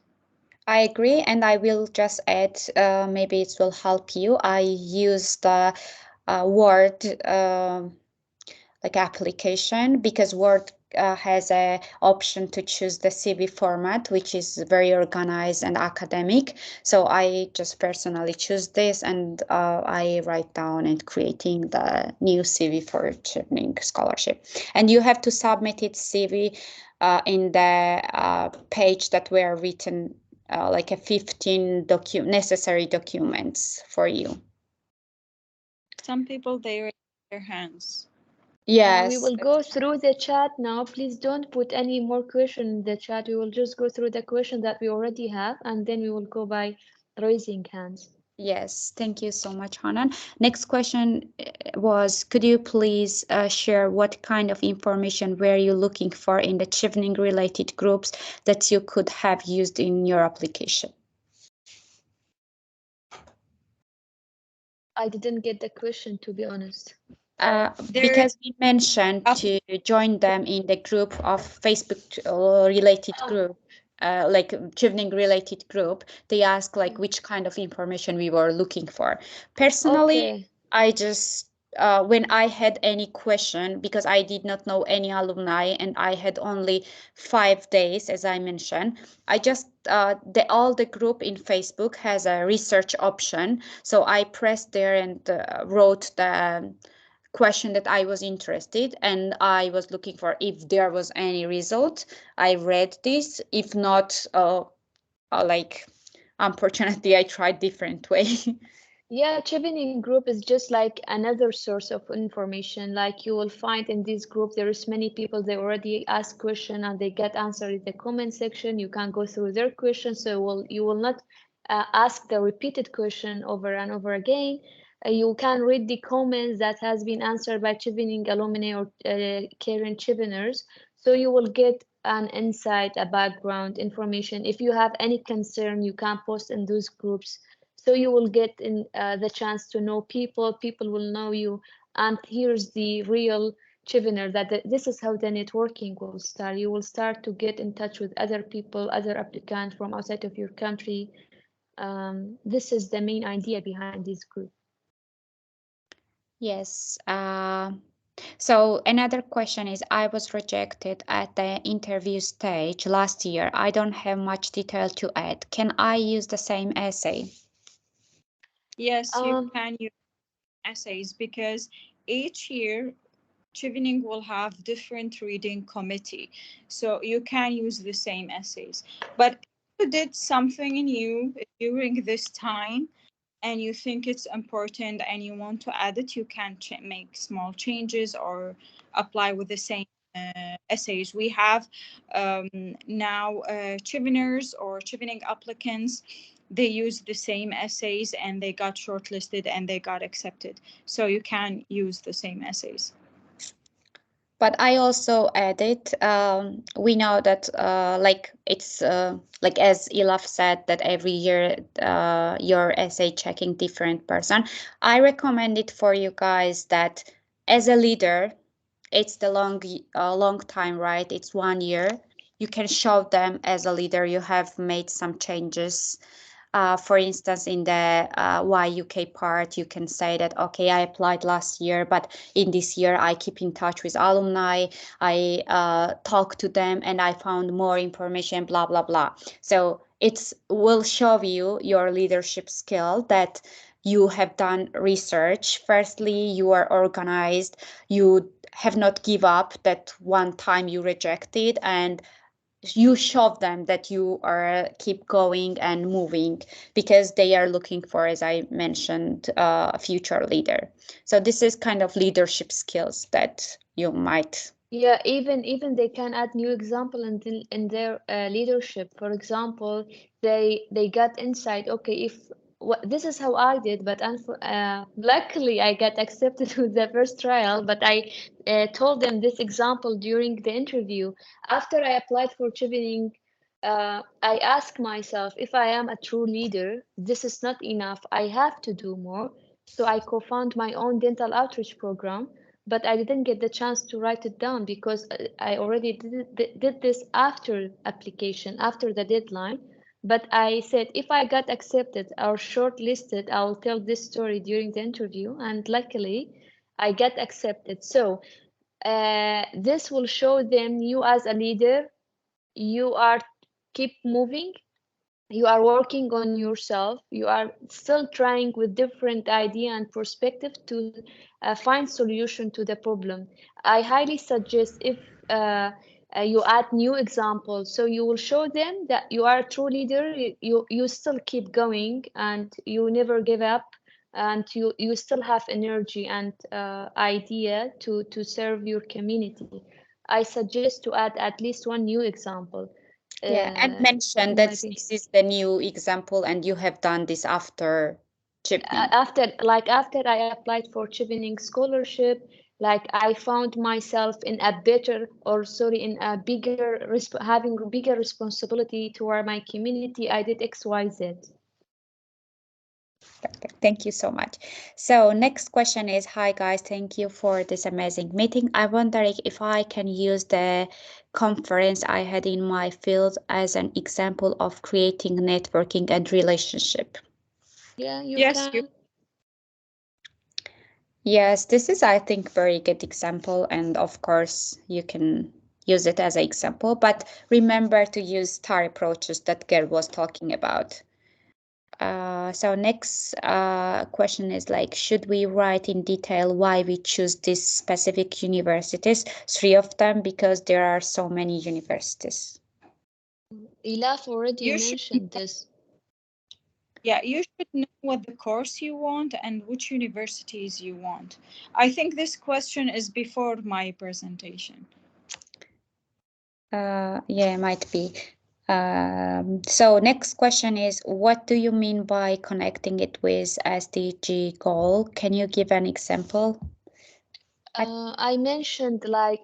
I agree, and I will just add, maybe it will help you. I use the Word like application because Word has a option to choose the CV format, which is very organized and academic. So I just personally choose this, and I write down and creating the new CV for Chevening scholarship. And you have to submit it CV in the page that were written like a 15 necessary documents for you. Some people they raise their hands. We Yes, will go through the chat now. Please don't put any more question in the chat. We will just go through the question that we already have, and then we will go by raising hands. yes, thank you so much, Hanan. Next question was, could you please share what kind of information were you looking for in the Chevening related groups that you could have used in your application? I didn't get the question, to be honest. There Because we mentioned up to join them in the group of Facebook related group, like Chevening related group, they ask like which kind of information we were looking for. Personally, Okay. I just when I had any question, because I did not know any alumni and I had only 5 days, as I mentioned, I just all the group in Facebook has a research option, so I pressed there and wrote the question that I was interested, and I was looking for if there was any result. I read this. If not, like unfortunately, I tried different way. Yeah, Chevening group is just like another source of information. Like you will find in this group, there is many people, they already ask question and they get answered in the comment section. You can go through their questions, so you will not ask the repeated question over and over again. You can read the comments that has been answered by Chevening alumni or current Cheveners. So you will get an insight, a background information. If you have any concern, you can post in those groups, so you will get in the chance to know people will know you, and here's the real Chevener, that this is how the networking will start. You will start to get in touch with other people, other applicants from outside of your country. This is the main idea behind this group. Yes. So another question is, I was rejected at the interview stage last year. I don't have much detail to add. Can I use the same essay? yes, you um, can use essays because each year Chevening will have different reading committee, so you can use the same essays. But if you did something new during this time and you think it's important and you want to add it, you can make small changes or apply with the same essays. We have now Cheveners or Chevening applicants. They use the same essays and they got shortlisted and they got accepted. So you can use the same essays. But I also added, we know that like it's like as Ilaf said that every year your essay checking different person. I recommend it for you guys that as a leader, it's the long time, right? It's 1 year. You can show them as a leader you have made some changes. For instance, in the YUK part, you can say that, okay, I applied last year, but in this year, I keep in touch with alumni. I talk to them and I found more information, blah, blah, blah. So it will show you your leadership skill that you have done research. Firstly, you are organized. You have not give up that one time you rejected, and you show them that you are keep going and moving because they are looking for, as I mentioned, a future leader. So this is kind of leadership skills that you might. Yeah, even they can add new example in their leadership. For example, they got insight. Okay, if this is how I did, but luckily I got accepted with the first trial. But I told them this example during the interview. After I applied for Chevening, I asked myself, if I am a true leader, this is not enough. I have to do more. So I co-found my own dental outreach program, but I didn't get the chance to write it down because I already did this after application, after the deadline. But I said if I got accepted or shortlisted, I will tell this story during the interview. And luckily, I got accepted. So this will show them you as a leader, you are keep moving, you are working on yourself, you are still trying with different idea and perspective to find solution to the problem. I highly suggest if you add new examples, so you will show them that you are a true leader, you still keep going and you never give up, and you still have energy and idea to serve your community. I suggest to add at least one new example. Yeah, and mention In my that opinion, this is the new example and you have done this after Chevening. after I applied for Chevening scholarship, like I found myself in a better, or sorry, in a bigger having a bigger responsibility toward my community. I did XYZ. Perfect. Thank you so much. So next question is, hi guys, thank you for this amazing meeting. I wonder if I can use the conference I had in my field as an example of creating networking and relationship. Yeah, you Yes, you. can. Yes, this is, I think, very good example. And of course, you can use it as an example, but remember to use star approaches that Ger was talking about. So next question is like, should we write in detail why we choose these specific universities? 3 of them, because there are so many universities. Ilaf already You should. mentioned this. Yeah, you should know what the course you want and which universities you want. I think this question is before my presentation. Yeah, might be. So next question is, what do you mean by connecting it with SDG goal? Can you give an example? I mentioned like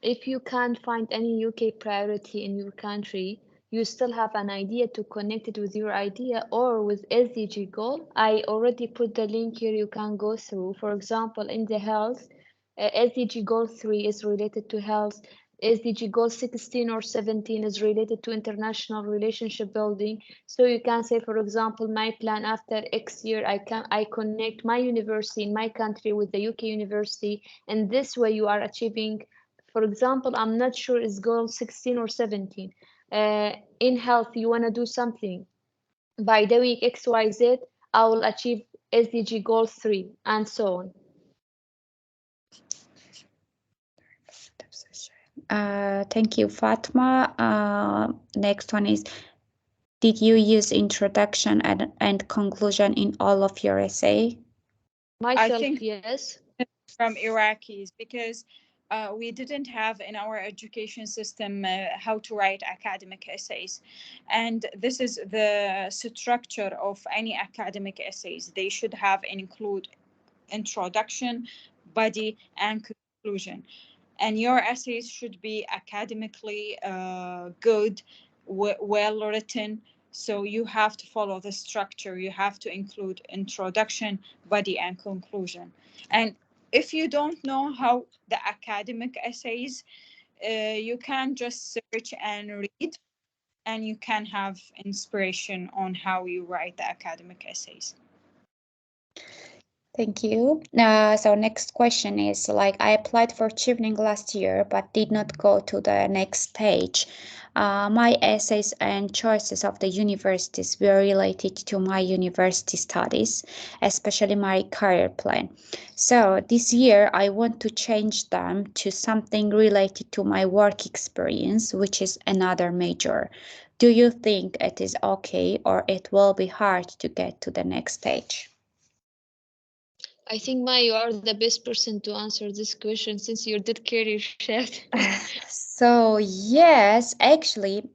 if you can't find any UK priority in your country, you still have an idea to connect it with your idea or with SDG goal. I already put the link here you can go through. For example, in the health, SDG goal 3 is related to health. SDG goal 16 or 17 is related to international relationship building. So you can say, for example, my plan after X year, I connect my university in my country with the UK university, and this way you are achieving, for example, I'm not sure it's goal 16 or 17. In health, you want to do something. By doing XYZ, I will achieve SDG goal 3, and so on. Thank you, Fatma. Next one is, did you use introduction and conclusion in all of your essay? I Myself, think yes. from Iraqis, because we didn't have in our education system how to write academic essays. And this is the structure of any academic essays. They should have include introduction, body, and conclusion. And your essays should be academically good, well written. So you have to follow the structure. You have to include introduction, body, and conclusion. And if you don't know how the academic essays, you can just search and read, and you can have inspiration on how you write the academic essays. Thank you. So next question is like, I applied for Chevening last year, but did not go to the next stage. My essays and choices of the universities were related to my university studies, especially my career plan. So this year I want to change them to something related to my work experience, which is another major. Do you think it is okay, or it will be hard to get to the next stage? I think, Ma, you are the best person to answer this question since you did career shift. So yes, actually,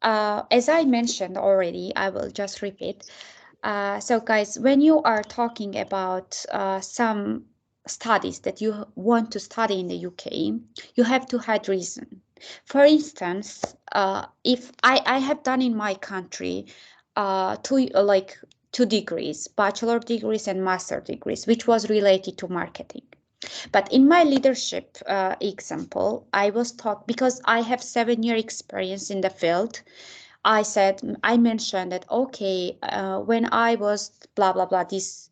as I mentioned already, I will just repeat. So guys, when you are talking about some studies that you want to study in the UK, you have to have reason. For instance, if I have done in my country, two degrees, bachelor degrees and master degrees, which was related to marketing. But in my leadership example, I was taught, because I have 7-year experience in the field, I mentioned that, okay, when I was blah, blah, blah, this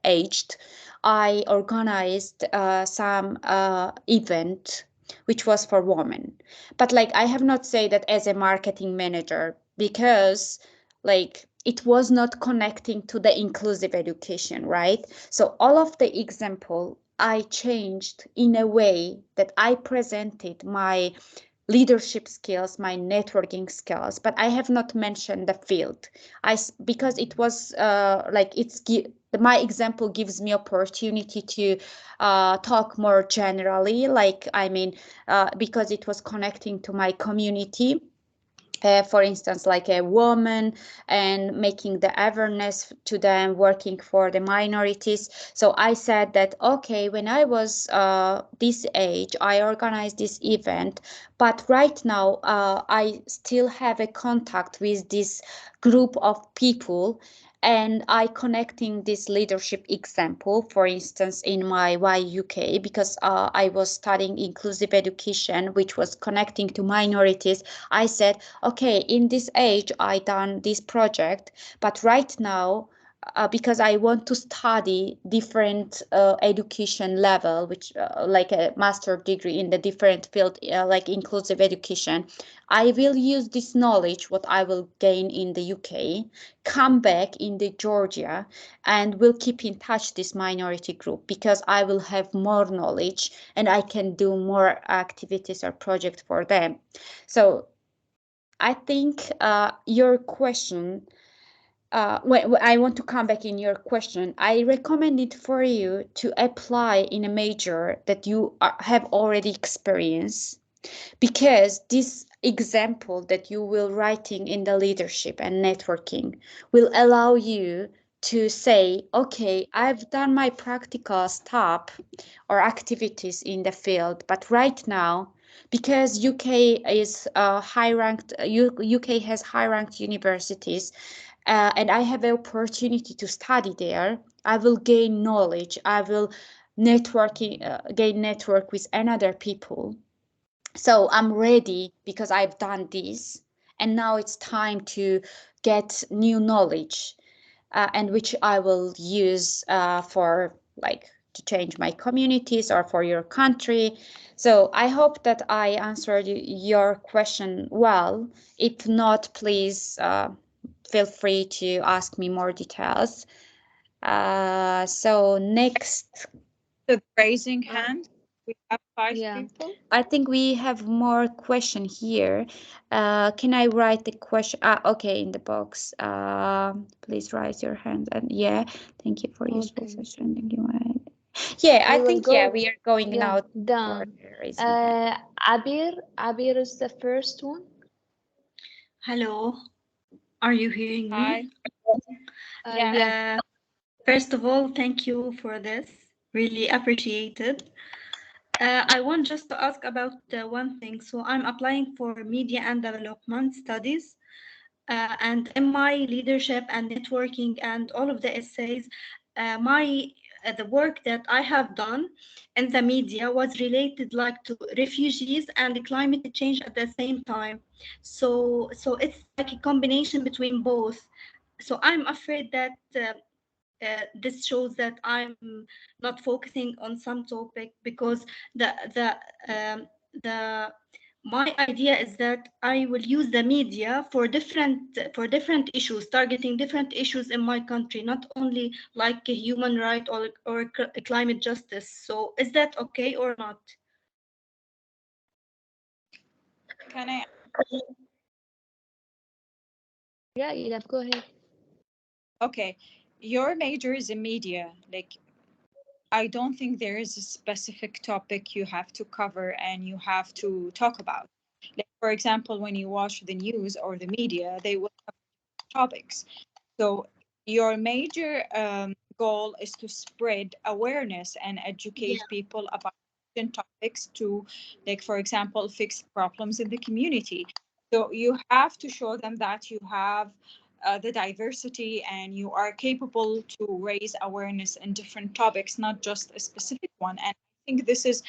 aged, I organized some event which was for women. But like, I have not said that as a marketing manager, because like it was not connecting to the inclusive education, right? So all of the example I changed in a way that I presented my leadership skills, my networking skills, but I have not mentioned the field. Because it was like my example gives me opportunity to talk more generally, like I mean, because it was connecting to my community. For instance, like a woman, and making the awareness to them, working for the minorities. So I said that, okay, when I was this age, I organized this event, but right now I still have a contact with this group of people, and I connecting this leadership example, for instance, in my YUK, because I was studying inclusive education, which was connecting to minorities. I said, okay, in this age, I done this project, but right now, because I want to study different education level, which like a master degree in the different field, like inclusive education, I will use this knowledge, what I will gain in the UK, come back in the Georgia, and will keep in touch this minority group, because I will have more knowledge and I can do more activities or projects for them. So I think your question, when I want to come back in your question, I recommend it for you to apply in a major that you have already experienced, because this example that you will writing in the leadership and networking will allow you to say, okay, I've done my practical stuff or activities in the field, but right now, because UK is high ranked, UK has high ranked universities, and I have the opportunity to study there, I will gain knowledge, I will gain network with another people. So I'm ready because I've done this, and now it's time to get new knowledge, and which I will use for like to change my communities or for your country. So I hope that I answered your question well. If not, please feel free to ask me more details. So next, The raising Uh, hand. We have five yeah. people. I think we have more question here. Can I write the question? Okay, in the box. Please raise your hand. And yeah, thank you for useful Okay. session. Thank you. Yeah, I We will think yeah, go. we are going Yeah, now for done. raising hand. Abir is the first one. Hello, are you hearing Hi. me? Yeah. Yeah. First of all, thank you for this. Really appreciated. I want just to ask about one thing. So I'm applying for media and development studies, and in my leadership and networking and all of the essays, my the work that I have done in the media was related like to refugees and climate change at the same time. So it's like a combination between both. So I'm afraid that this shows that I'm not focusing on some topic, because the my idea is that I will use the media for different issues, targeting different issues in my country, not only like a human right or climate justice. So is that okay or not? Can I? Yeah, Ilaf, go ahead. Okay. Your major is in media. Like, I don't think there is a specific topic you have to cover and you have to talk about. Like, for example, when you watch the news or the media, they will cover topics. So your major goal is to spread awareness and educate Yeah. people about certain topics to, like, for example, fix problems in the community. So you have to show them that you have the diversity, and you are capable to raise awareness in different topics, not just a specific one. And I think this is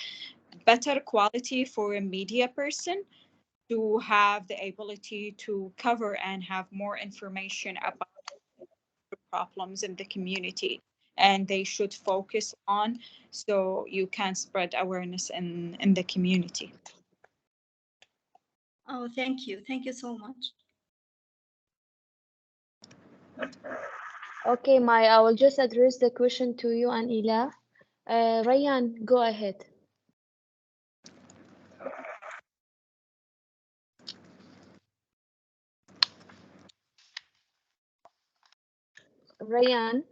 better quality for a media person, to have the ability to cover and have more information about problems in the community, and they should focus on, so you can spread awareness in the community. Oh, thank you. Thank you so much. Okay, Maya, I will just address the question to you and Ila. Ryan, go ahead. Ryan.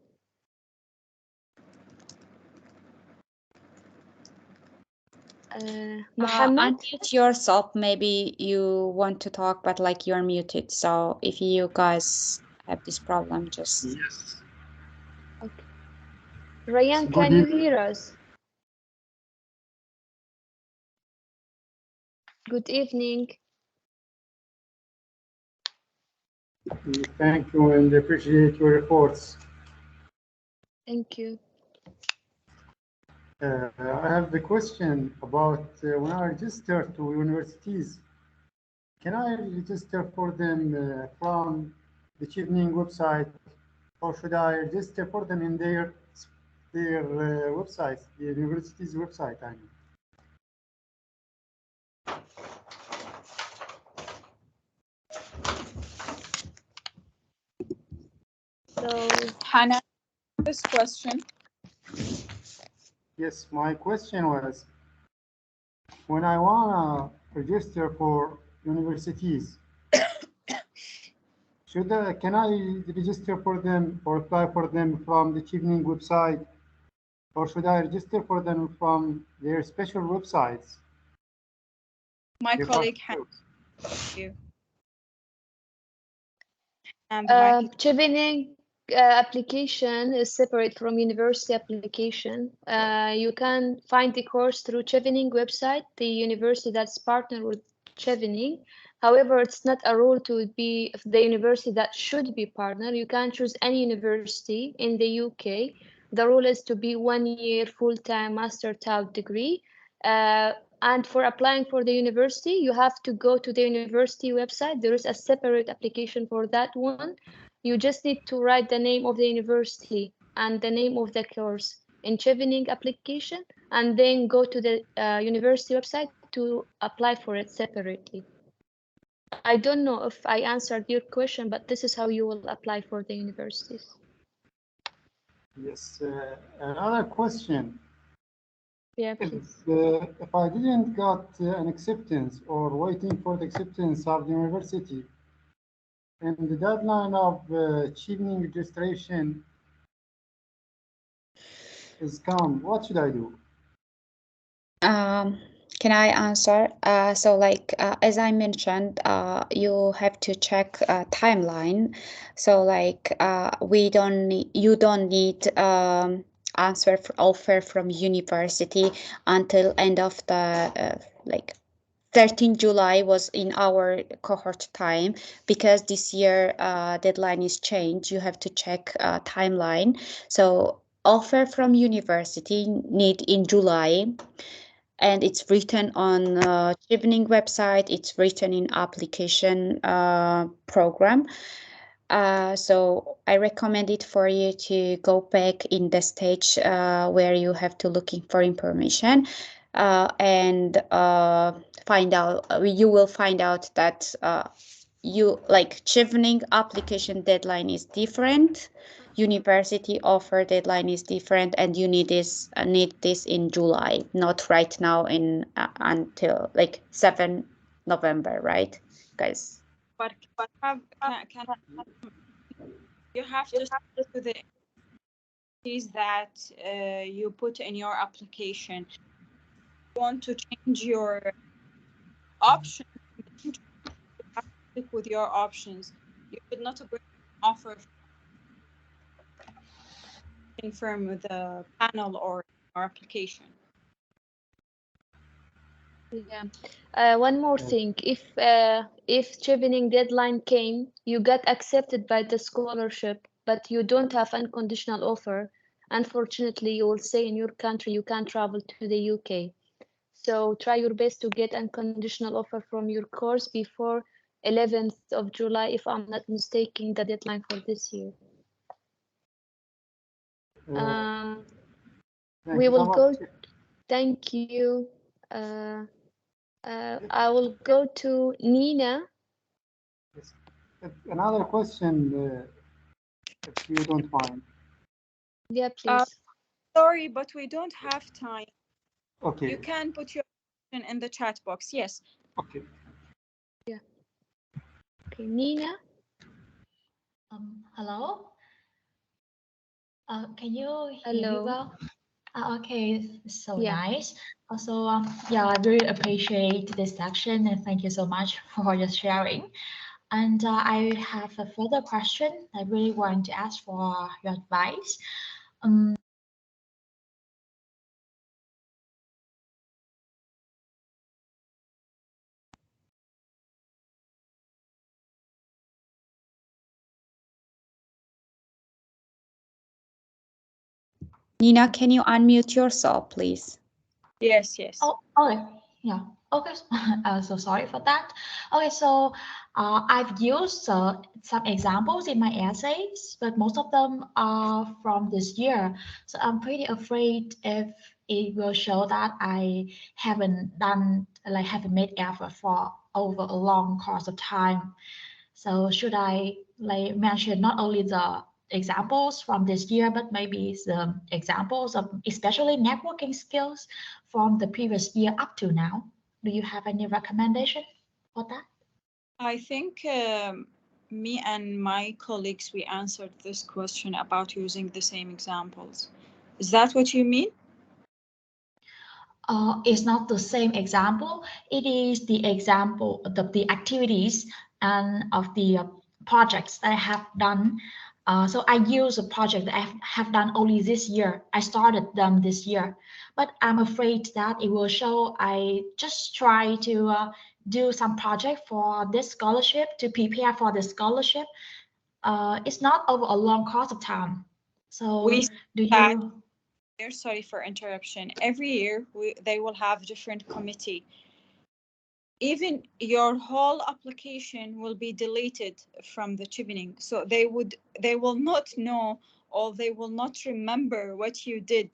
Muhammad. Unmute yourself. Maybe you want to talk, but like you're muted. So if you guys have this problem, just Yes. Okay. Ryan, Good can you evening. hear us? Good evening. Thank you and appreciate your efforts. Thank you. I have the question about when I register to universities, can I register for them from the Chevening website, or should I register for them in their websites, the university's website? I mean. So, Hannah, this question. Yes, my question was, when I wanna register for universities, can I register for them or apply for them from the Chevening website, or should I register for them from their special websites? My If colleague I- Hannah, you. And the mic is Chevening application is separate from university application. You can find the course through Chevening website, the university that's partnered with Chevening. However, it's not a rule to be the university that should be partnered. You can choose any university in the UK. The rule is to be 1 year full-time master TAL degree. And for applying for the university, you have to go to the university website. There is a separate application for that one. You just need to write the name of the university and the name of the course in Chevening application, and then go to the university website to apply for it separately. I don't know if I answered your question, but this is how you will apply for the universities. Yes, another question. Yeah, please. If I didn't got an acceptance or waiting for the acceptance of the university, and the deadline of Chevening registration is come, what should I do? Can I answer? So like as I mentioned, you have to check timeline. So like you don't need offer from university until end of the like 13 July was in our cohort time, because this year deadline is changed. You have to check timeline. So offer from university need in July, and it's written on Chevening website. It's written in application program. So I recommend it for you to go back in the stage where you have to looking for information, and find out. You will find out that you like Chevening application deadline is different, university offer deadline is different, and you need this in July, not right now in until like 7 November, right, guys? but can you have to stick to the keys that you put in your application. If you want to change your option, you have to stick with your options. You should not bring an offer confirm with the panel or our application. Yeah. One more thing. If Chevening deadline came, you got accepted by the scholarship, but you don't have unconditional offer, unfortunately, you will stay in your country. You can't travel to the UK. So try your best to get unconditional offer from your course before 11th of July, if I'm not mistaken, the deadline for this year. Thank We you, will Tamam. go. Thank you. I will go to Nina. Yes. Another question, if you don't mind. Yeah, Uh, please. Sorry, but we don't have time. Okay. You can put your question in the chat box. Yes. Okay. Yeah. Okay, Nina. Hello. Can you hear me Hello. well? Okay, so Yeah. nice. Also, yeah, I really appreciate this section and thank you so much for your sharing. And I have a further question. I really want to ask for your advice. Nina, can you unmute yourself, please? Yes, yes. Oh, okay. Yeah. Okay. So sorry for that. Okay. So I've used some examples in my essays, but most of them are from this year. So I'm pretty afraid if it will show that I haven't made effort for over a long course of time. So should I like mention not only the examples from this year, but maybe the examples of especially networking skills from the previous year up to now? Do you have any recommendation for that? I think me and my colleagues, we answered this question about using the same examples. Is that what you mean? It's not the same example. It is the example of the activities and of the projects that I have done. So I use a project that I have done only this year. I started them this year, but I'm afraid that it will show I just try to do some project for this scholarship to prepare for the scholarship. It's not over a long course of time. So We do that you? sorry for interruption. Every year they will have different committee. Even your whole application will be deleted from the Chevening. So they will not know, or they will not remember what you did.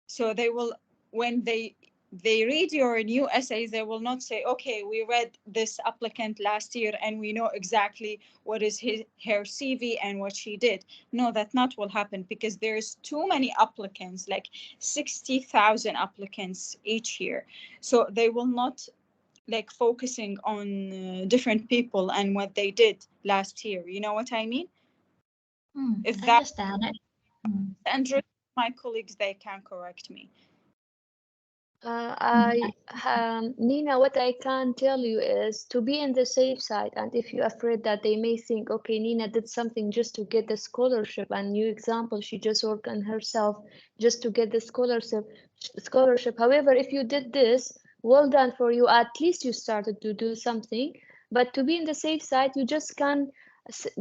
So they will, when they read your new essays, they will not say, okay, we read this applicant last year and we know exactly what is her CV and what she did. No, that not will happen, because there's too many applicants, like 60,000 applicants each year. So they will not like focusing on different people and what they did last year. You know what I mean? If I that understand it. and my colleagues, they can correct me. Nina, what I can tell you is to be in the safe side, and if you're afraid that they may think, okay, Nina did something just to get the scholarship, and new example, she just worked on herself just to get the scholarship. However, if you did this, well done for you. At least you started to do something. But to be in the safe side, you just can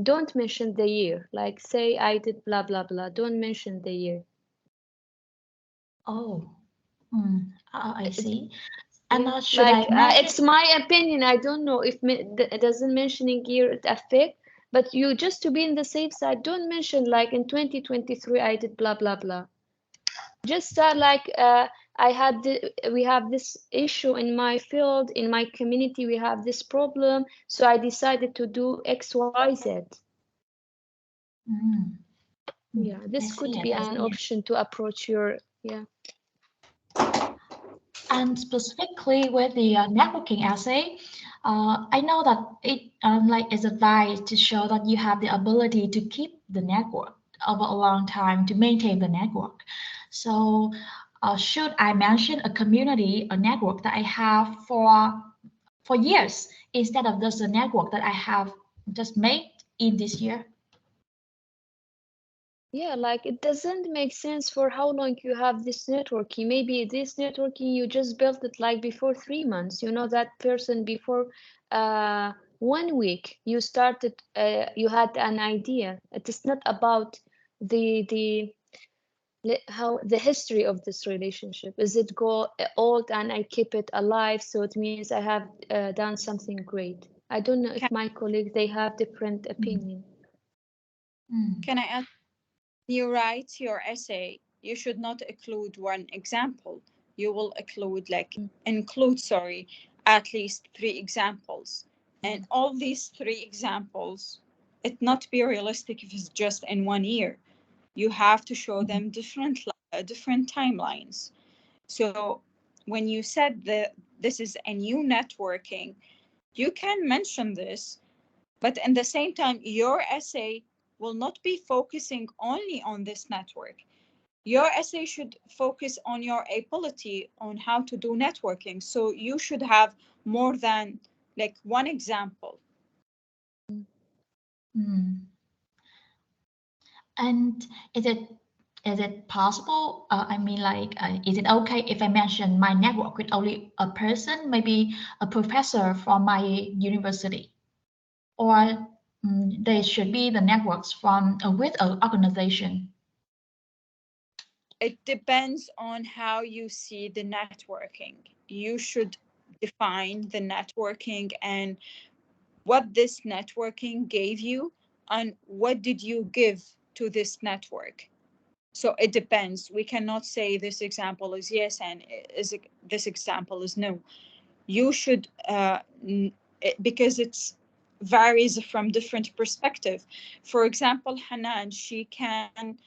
don't mention the year. Like say I did blah blah blah. Don't mention the year. Oh, I see. And Yeah, should like I mention? it's my opinion. I don't know if it doesn't mentioning here it affect, but you just to be in the safe side, don't mention like in 2023 I did blah blah blah. Just start like we have this issue in my field, in my community, we have this problem, so I decided to do XYZ. Yeah, I this see could it. be I an see it. option to approach your yeah. And specifically with the networking essay, I know that it like is advised to show that you have the ability to keep the network over a long time to maintain the network. So, should I mention a community, a network that I have for years instead of just a network that I have just made in this year? Yeah, like it doesn't make sense for how long you have this networking. Maybe this networking you just built it like before 3 months. You know that person before 1 week. You started. You had an idea. It is not about the how the history of this relationship. Is it go old and I keep it alive? So it means I have done something great. I don't know if Can, my colleagues they have different opinion. can I add? You write your essay, you should not include one example. You will include at least 3 examples. And all these 3 examples, it not be realistic if it's just in 1 year. You have to show them different timelines. So when you said that this is a new networking, you can mention this, but in the same time, your essay will not be focusing only on this network. Your essay should focus on your ability on how to do networking. So you should have more than like one example. And is it possible? I mean, like, is it okay if I mention my network with only a person, maybe a professor from my university, or they should be the networks from with an organization? It depends on how you see the networking. You should define the networking and what this networking gave you and what did you give to this network. So it depends. We cannot say this example is yes and this example is no. You should because it's varies from different perspective. For example, Hanan, she can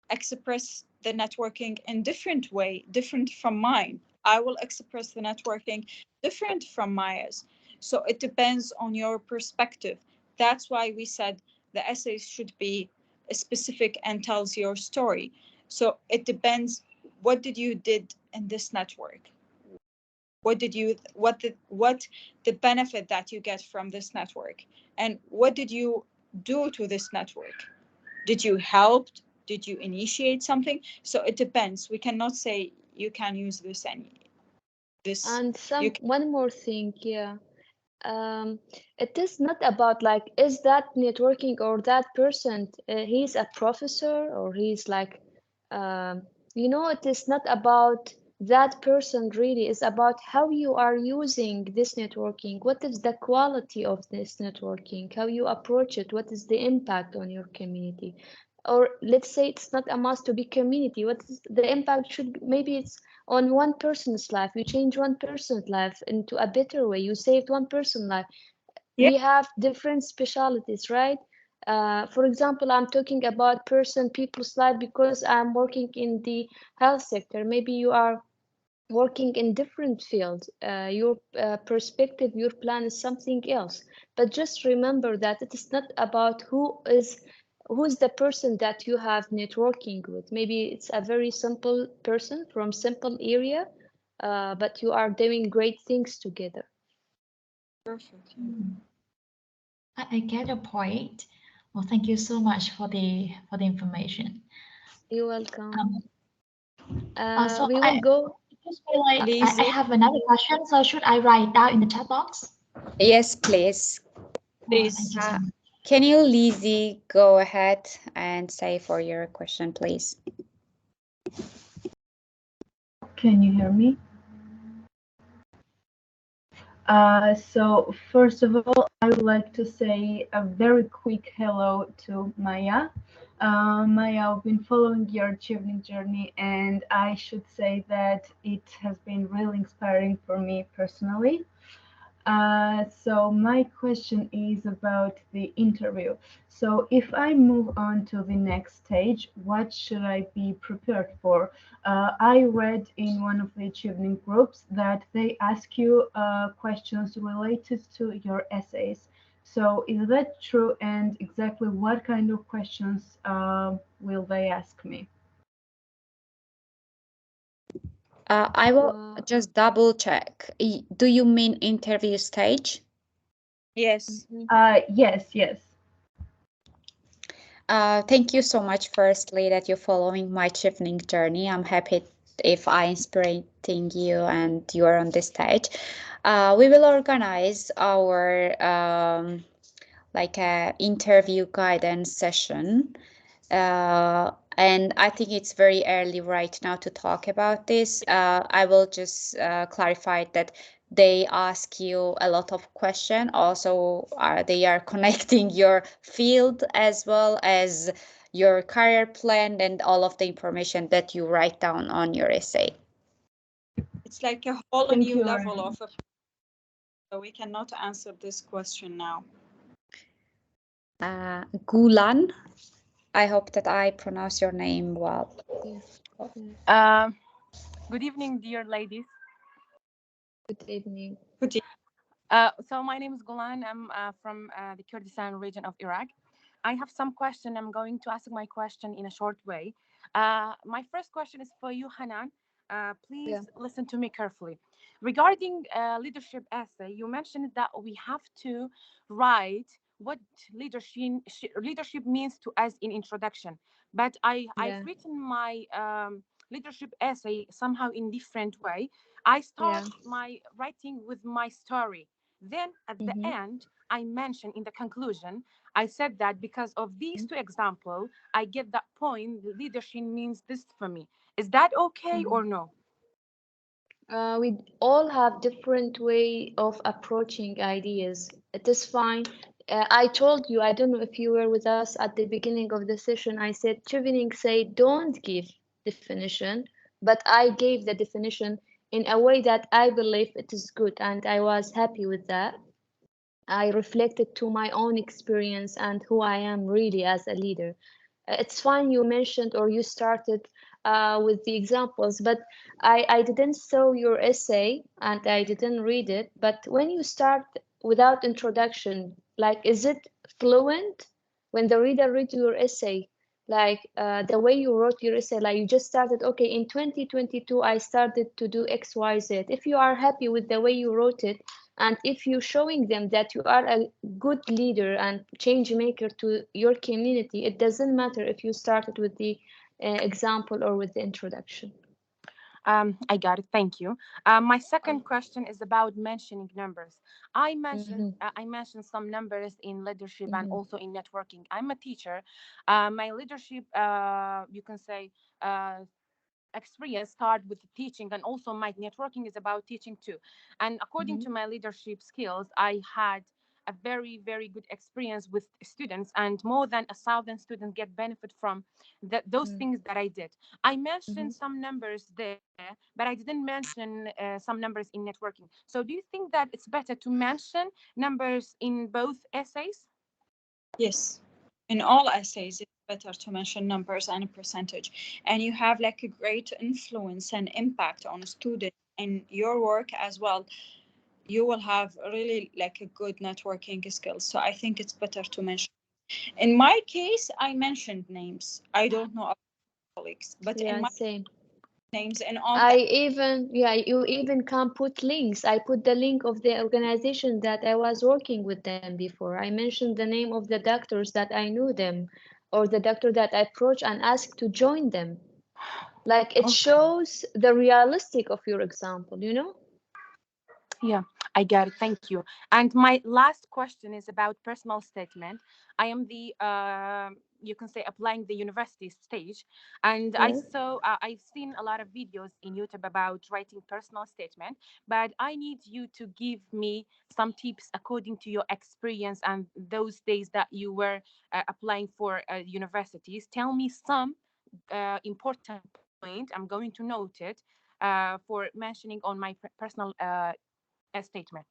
express the networking in different way, different from mine. I will express the networking different from Maya's. So it depends on your perspective. That's why we said the essays should be specific and tells your story. So it depends, what did you did in this network? What the benefit that you get from this network, and what did you do to this network? Did you help? Did you initiate something? So it depends. We cannot say you can use this and this. And You can, one more thing, yeah. It is not about like, is that networking or that person, he's a professor or he's like, um, it is not about that person really. It's about how you are using this networking. What is the quality of this networking? How you approach it? What is the impact on your community? Or let's say it's not a must to be community. What is the impact should be? Maybe it's on one person's life. You change one person's life into a better way. You saved one person's life. yeah, We have different specialities, right? For example, I'm talking about people's life because I'm working in the health sector. Maybe you are working in different fields. Your perspective, your plan is something else. But just remember that it is not about who's the person that you have networking with. Maybe it's a very simple person from simple area, but you are doing great things together. perfect. I get your point. Well, thank you so much for the information. You're welcome. So We I will go. just feel like I Lizzie, have another question. So should I write down in the chat box? Yes, please. Thank you so Uh, much. can you, Lizzie, go ahead and say for your question, please? Can you hear me? So first of all, I would like to say a very quick hello to Maya. Maya, I've been following your Chevening journey, and I should say that it has been really inspiring for me personally. So my question is about the interview. So if I move on to the next stage, what should I be prepared for? I read in one of the Chevening groups that they ask you questions related to your essays. So is that true? And exactly what kind of questions will they ask me? I will just double check. Do you mean interview stage? yes. Yes, yes. Thank you so much, firstly, that you're following my Chevening journey. I'm happy if I inspiring you and you are on this stage. We will organize our like a interview guidance session. And I think it's very early right now to talk about this. I will just clarify that they ask you a lot of questions. Also, they are connecting your field as well as your career plan and all of the information that you write down on your essay. It's like a whole Thank new you, level Armin. of a, so we cannot answer this question now. Gulan, I hope that I pronounce your name well. Yes. Yes. Good evening, dear ladies. Good evening. Good So my name is Golan. I'm from the Kurdistan region of Iraq. I have some question. I'm going to ask my question in a short way. My first question is for you, Hanan. Please Yeah. listen to me carefully. Regarding leadership essay, you mentioned that we have to write what leadership means to us in introduction. But I've Yeah. written my leadership essay somehow in different way. I start Yeah. my writing with my story. Then at the Mm-hmm. end, I mention in the conclusion, I said that because of these two examples, I get that point. Leadership means this for me. Is that okay Mm-hmm. or no? We all have different way of approaching ideas. It is fine. I told you, I don't know if you were with us at the beginning of the session. I said Chevening say don't give definition, but I gave the definition in a way that I believe it is good, and I was happy with that. I reflected to my own experience and who I am really as a leader. It's fine you mentioned or you started with the examples, but I didn't saw your essay and I didn't read it. But when you start without introduction, like is it fluent? When the reader reads your essay, like the way you wrote your essay, like you just started, okay, in 2022, I started to do X, Y, Z. If you are happy with the way you wrote it, and if you're showing them that you are a good leader and change maker to your community, it doesn't matter if you started with the example or with the introduction. I got it. Thank you. My second question is about mentioning numbers. Mm-hmm. I mentioned some numbers in leadership and Mm-hmm. also in networking. I'm a teacher. My leadership, you can say, experience start with teaching, and also my networking is about teaching too. And according Mm-hmm. to my leadership skills, I had a very good experience with students, and more than 1,000 students get benefit from those things that I did. I Mm-hmm. mentioned some numbers there, but I didn't mention some numbers in networking. So do you think that it's better to mention numbers in both essays? Yes, in all essays, it's better to mention numbers and a percentage. And you have like a great influence and impact on students in your work as well. You will have really like a good networking skills. So I think it's better to mention. In my case, I mentioned names. I don't know other colleagues, but in Yeah, my same. names in all I the even, yeah, you even can put links. I put the link of the organization that I was working with them before. I mentioned the name of the doctors that I knew them, or the doctor that I approached and asked to join them. Like it Okay. shows the realistic of your example, you know? Yeah, I get it. Thank you. And my last question is about personal statement. I am the you can say applying the university stage, and Yeah. I've seen a lot of videos in YouTube about writing personal statement. But I need you to give me some tips according to your experience and those days that you were applying for universities. Tell me some important point. I'm going to note it for mentioning on my personal statement.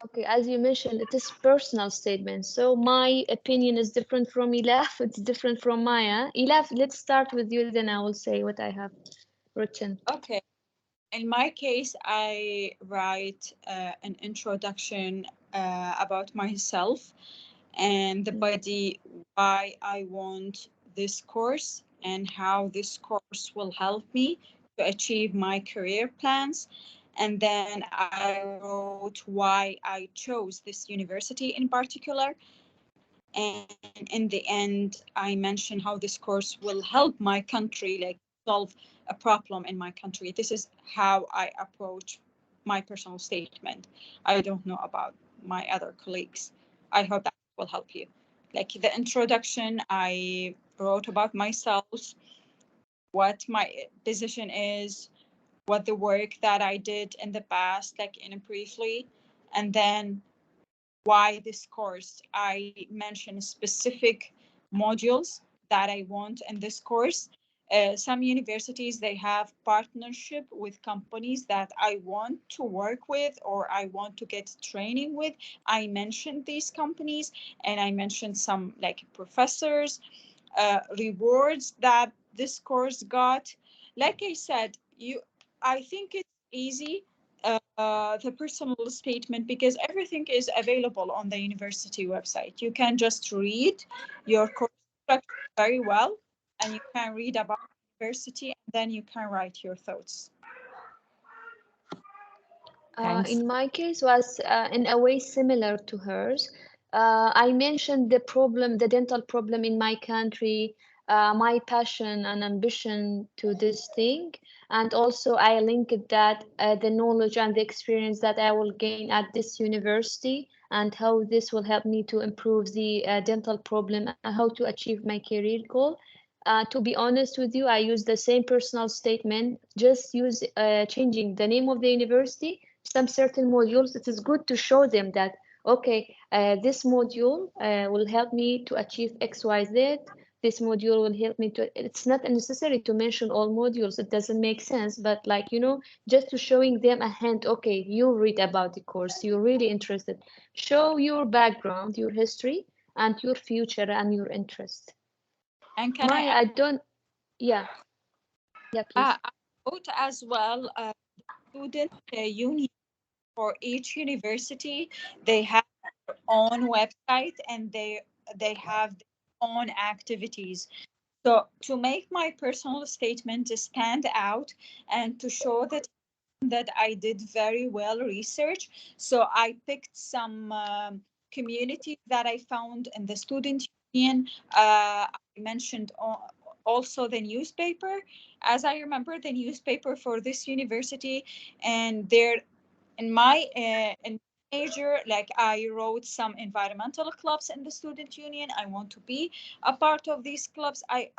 Okay, as you mentioned, it is personal statement. So my opinion is different from Ilaf. It's different from Maya. Ilaf, let's start with you, then I will say what I have written. okay. In my case, I write an introduction about myself and the body, why I want this course and how this course will help me to achieve my career plans. And then I wrote why I chose this university in particular. And in the end, I mentioned how this course will help my country, like solve a problem in my country. This is how I approach my personal statement. I don't know about my other colleagues. I hope that will help you. Like the introduction, I wrote about myself, what my position is, what the work that I did in the past, like in briefly, and then why this course. I mentioned specific modules that I want in this course. Some universities, they have partnership with companies that I want to work with or I want to get training with. I mentioned these companies and I mentioned some like professors, rewards that this course got. Like I said, I think it's easy, the personal statement, because everything is available on the university website. You can just read your course structure very well, and you can read about university, and then you can write your thoughts. Thanks. In my case was in a way similar to hers. I mentioned the problem, the dental problem in my country, my passion and ambition to this thing, and also I linked that the knowledge and the experience that I will gain at this university and how this will help me to improve the dental problem and how to achieve my career goal. To be honest with you, I use the same personal statement, just use changing the name of the university, some certain modules. It is good to show them that, okay, this module will help me to achieve XYZ. This module will help me to, it's not necessary to mention all modules. It doesn't make sense, but like, you know, just to showing them a hint, okay, you read about the course, you're really interested. Show your background, your history, and your future and your interest. And can Maya, I don't, yeah, yeah, please. I wrote as well, student union for each university. They have their own website and they have their own activities. So to make my personal statement stand out and to show that I did very well research, so I picked some communities that I found in the student union. I mentioned also the newspaper, as I remember the newspaper for this university, and there in major, like I wrote some environmental clubs in the student union. I want to be a part of these clubs. I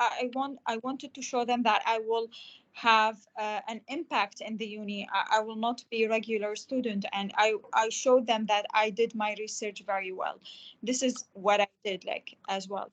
wanted to show them that I will have an impact in the uni. I will not be a regular student, and I showed them that I did my research very well. This is what I did, like, as well.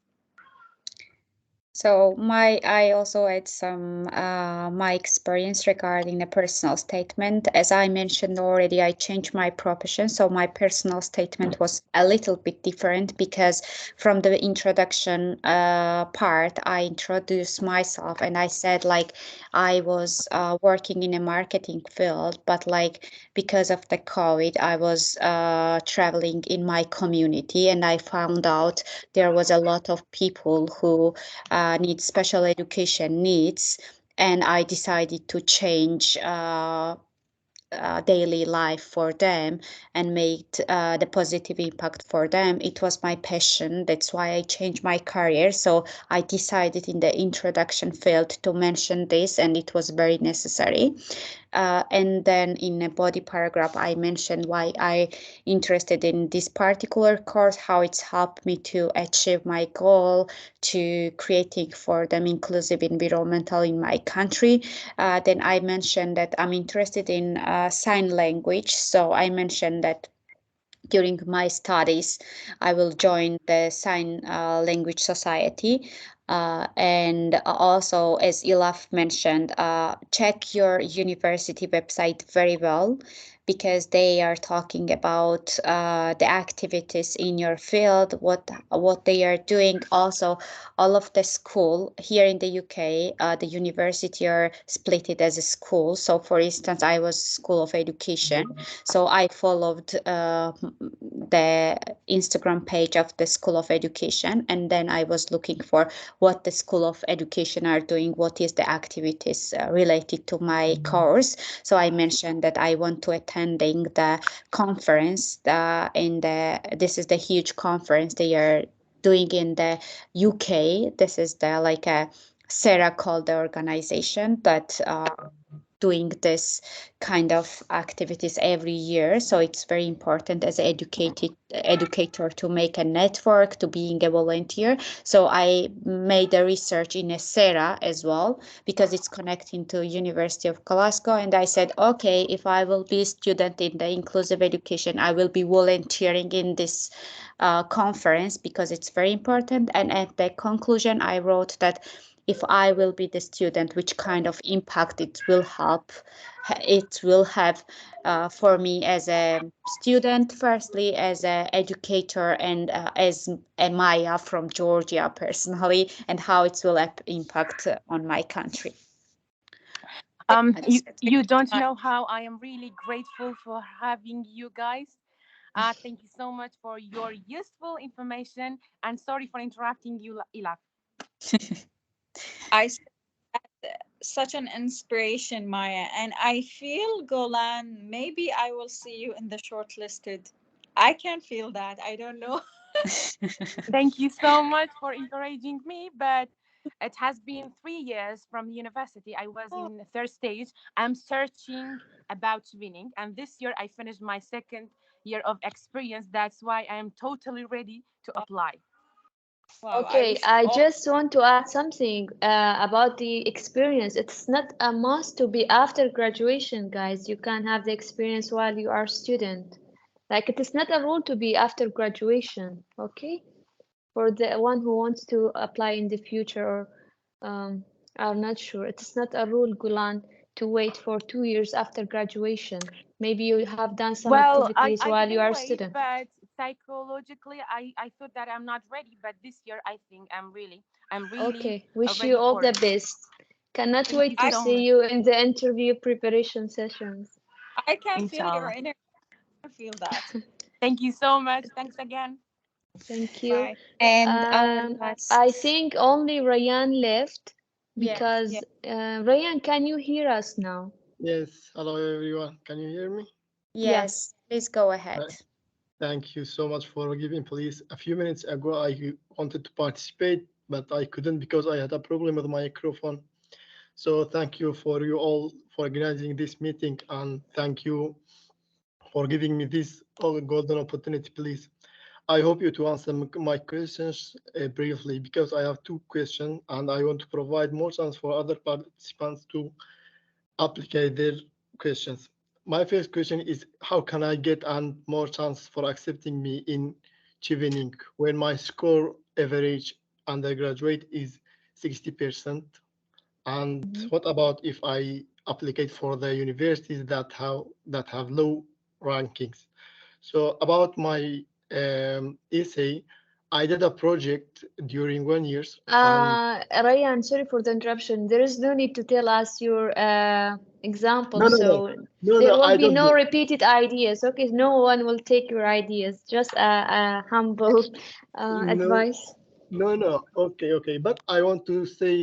So I also had some my experience regarding the personal statement. As I mentioned already, I changed my profession, so my personal statement was a little bit different because from the introduction part, I introduced myself and I said like I was working in a marketing field, but like because of the COVID, I was traveling in my community and I found out there was a lot of people who need special education needs, and I decided to change daily life for them and make the positive impact for them. It was my passion. That's why I changed my career. So I decided in the introduction field to mention this, and it was very necessary. And then in a body paragraph, I mentioned why I interested in this particular course, how it's helped me to achieve my goal to creating for them inclusive environmental in my country. Then I mentioned that I'm interested in sign language. So I mentioned that during my studies, I will join the Sign Language Society. And also, as Ilaf mentioned, check your university website very well because they are talking about the activities in your field, what they are doing. Also, all of the school here in the UK, the university are split it as a school. So, for instance, I was School of Education, so I followed the Instagram page of the School of Education, and then I was looking for what the School of Education are doing, what is the activities related to my course. So I mentioned that I want to attending the conference in the this is the huge conference they are doing in the UK. This is the like a Sarah called the organization that doing this kind of activities every year. So it's very important as an educator to make a network, to being a volunteer. So I made a research in a Sarah as well because it's connecting to University of Glasgow. And I said, okay, if I will be a student in the inclusive education, I will be volunteering in this conference because it's very important. And at the conclusion, I wrote that if I will be the student, which kind of impact it will have for me as a student, firstly as an educator, and as a Maya from Georgia personally, and how it will impact on my country. You don't know how I am really grateful for having you guys. Thank you so much for your useful information, and sorry for interrupting you, Ilaf. I such an inspiration, Maya, and I feel, Golan, maybe I will see you in the shortlisted. I can feel that. I don't know. Thank you so much for encouraging me, but it has been 3 years from university. I was in the third stage. I'm searching about Chevening, and this year I finished my second year of experience. That's why I am totally ready to apply. Wow, I Okay, wish I all. just want to add something about the experience. It's not a must to be after graduation, guys. You can have the experience while you are student. Like it is not a rule to be after graduation, okay? For the one who wants to apply in the future or are not sure. It's not a rule, Gulan, to wait for 2 years after graduation. Maybe you have done some Well, activities I while you didn't are wait, student. but psychologically, I thought that I'm not ready. But this year, I think I'm really Okay, wish you ready all for the it. best. Cannot Thank you wait to I so see much. you in the interview preparation sessions. I can feel your Inshallah. energy. I feel that. Thank you so much. Thanks again. Thank you. Bye. And our I last, think only Ryan left yeah, because Yeah. Ryan, can you hear us now? Yes, hello everyone. Can you hear me? Yes. yes, please go Uh, ahead. Thank you so much for giving, please. A few minutes ago, I wanted to participate, but I couldn't because I had a problem with my microphone. So thank you for you all for organizing this meeting, and thank you for giving me this golden opportunity, please. I hope you to answer my questions briefly because I have two questions and I want to provide more chance for other participants to apply their questions. My first question is how can I get and more chance for accepting me in Chevening when my score average undergraduate is 60%? And Mhm. what about if I apply for the universities that have low rankings? So about my essay, I did a project during 1 year and Ryan, sorry for the interruption. There is no need to tell us your example, no no no so no there no will I be don't no know. repeated ideas. Okay, no one will take your ideas. Just a humble No, advice. no. Okay, okay. But I want to say,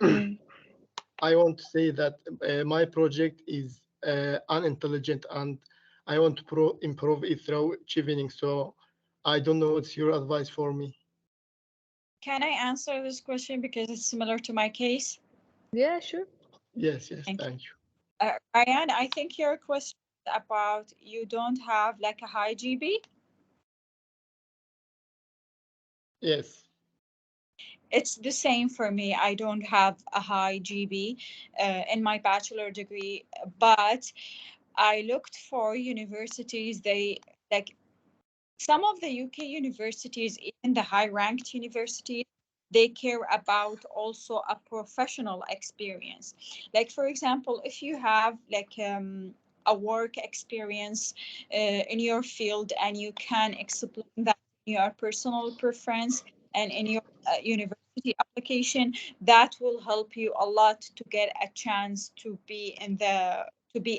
Mm. I want to say that my project is unintelligent, and I want to improve it through achieving. So I don't know what's your advice for me. Can I answer this question because it's similar to my case? Yeah, sure. Yes, yes. Thank you. Thank you. Ryan, I think your question is about you don't have like a high GB. Yes. It's the same for me. I don't have a high GB in my bachelor degree, but I looked for universities. They like some of the UK universities, even the high ranked universities, they care about also a professional experience. Like, for example, if you have like a work experience in your field and you can explain that in your personal preference and in your university application, that will help you a lot to get a chance to be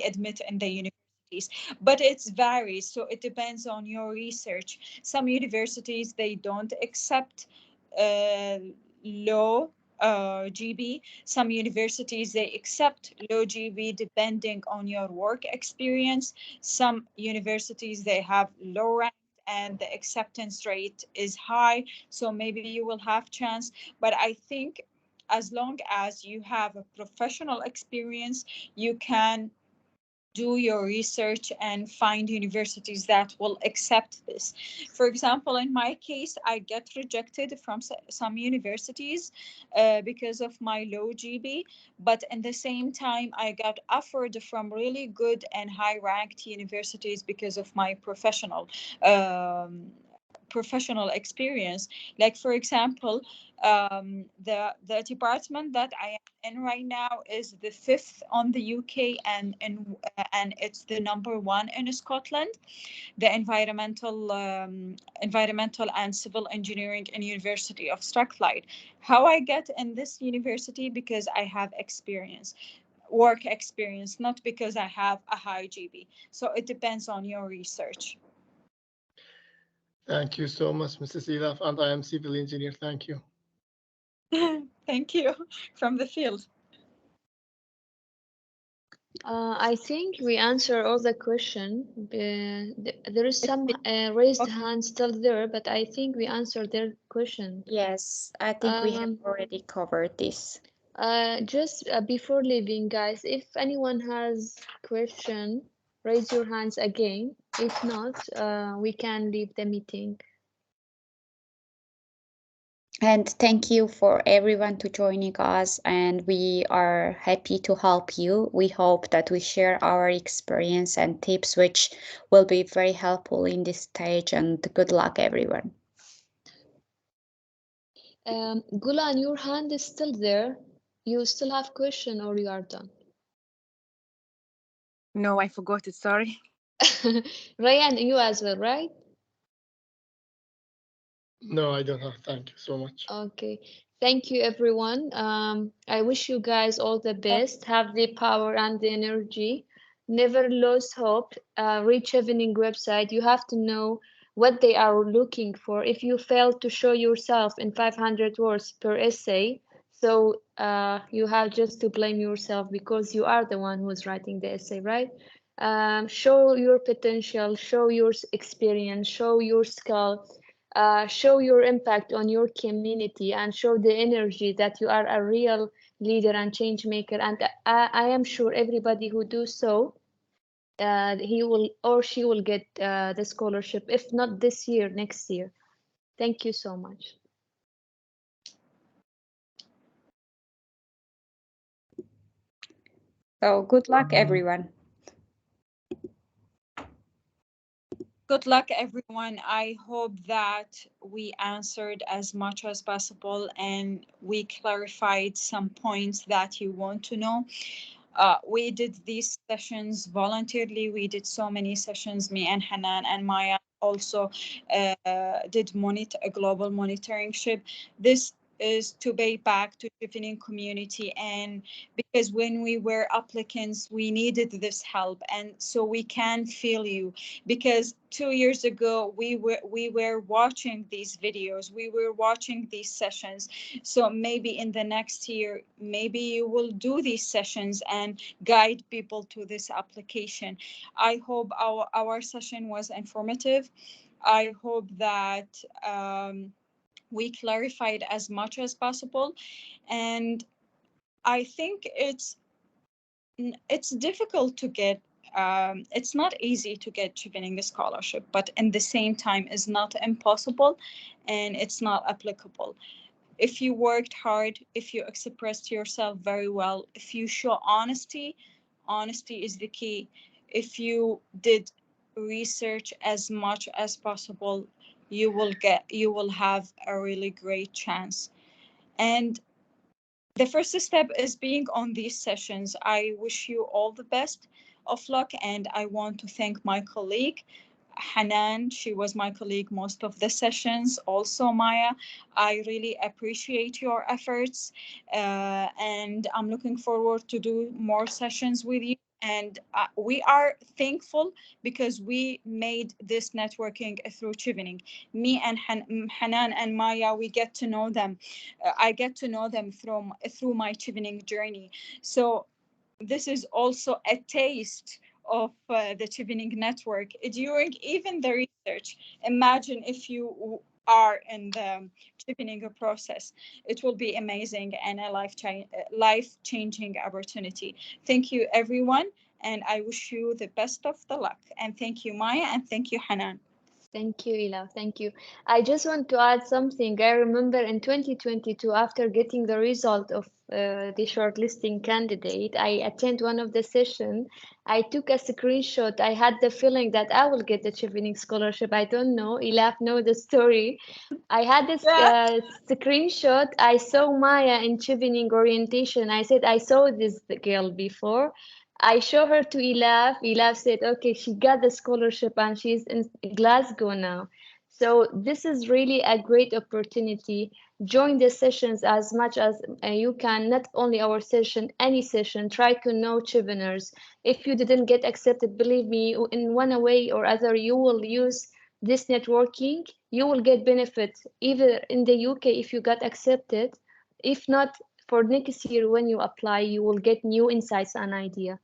admitted in the universities. But it's varies, so it depends on your research. Some universities they don't accept uh, low GB. Some universities they accept low GB depending on your work experience. Some universities they have low ranked and the acceptance rate is high, so maybe you will have chance. But I think as long as you have a professional experience, you can do your research and find universities that will accept this. For example, in my case, I get rejected from some universities because of my low GB, but in the same time, I got offered from really good and high ranked universities because of my professional experience. Like for example, the department that I am in right now is the fifth on the UK, and it's the number one in Scotland. The environmental and civil engineering in University of Strathclyde. How I get in this university? Because I have experience, work experience, not because I have a high GB. So it depends on your research. Thank you so much, Mrs. Ilaf, and I am civil engineer. Thank you. Thank you. From the field. I think we answer all the question. There is some raised hand still there, but I think we answered their question. Yes, I think we have already covered this. Just before leaving, guys, if anyone has question, raise your hands again. If not, we can leave the meeting. And thank you for everyone to joining us, and we are happy to help you. We hope that we share our experience and tips which will be very helpful in this stage, and good luck everyone. Gulan, your hand is still there. You still have question or you are done? No, I forgot it, sorry. Ryan, you as well, right? No, I don't have. Thank you so much. Okay. Thank you, everyone. I wish you guys all the best. Have the power and the energy. Never lose hope. Reach Chevening website. You have to know what they are looking for. If you fail to show yourself in 500 words per essay, so you have just to blame yourself because you are the one who's writing the essay, right? Show your potential, show your experience, show your skill, show your impact on your community, and show the energy that you are a real leader and change maker. And I am sure everybody who do so, he will or she will get the scholarship, if not this year, next year. Thank you so much. So good luck everyone. Good luck, everyone. I hope that we answered as much as possible and we clarified some points that you want to know. We did these sessions voluntarily. We did so many sessions, me and Hanan and Maya also did a global monitoring ship. This is to pay back to Chevening community, and because when we were applicants, we needed this help, and so we can feel you. Because 2 years ago, we were watching these videos, we were watching these sessions. So maybe in the next year, maybe you will do these sessions and guide people to this application. I hope our session was informative. I hope that we clarified as much as possible. And I think it's difficult to get, it's not easy to get Chevening scholarship, but in the same time is not impossible, and it's not applicable. If you worked hard, if you expressed yourself very well, if you show honesty, honesty is the key. If you did research as much as possible, you will have a really great chance. And the first step is being on these sessions. I wish you all the best of luck, and I want to thank my colleague Hanan. She was my colleague most of the sessions. Also Maya, I really appreciate your efforts, and I'm looking forward to do more sessions with you. And we are thankful because we made this networking through Chevening. Me and Hanan and Maya, we get to know them. I get to know them through my Chevening journey. So this is also a taste of the Chevening network during even the research. Imagine if you are in the Chevening process. It will be amazing and a life-changing opportunity. Thank you, everyone, and I wish you the best of the luck. And thank you, Maya, and thank you, Hanan. Thank you, Ila. Thank you. I just want to add something. I remember in 2022, after getting the result of the shortlisting candidate, I attend one of the session. I took a screenshot. I had the feeling that I will get the Chevening scholarship. I don't know. Ilaf know the story. I had this screenshot. I saw Maya in Chevening orientation. I said, I saw this girl before. I show her to Elaf. Elaf said, okay, she got the scholarship and she's in Glasgow now. So this is really a great opportunity. Join the sessions as much as you can, not only our session, any session. Try to know Cheveners. If you didn't get accepted, believe me, in one way or other, you will use this networking. You will get benefits, either in the UK if you got accepted. If not, for next year when you apply, you will get new insights and idea.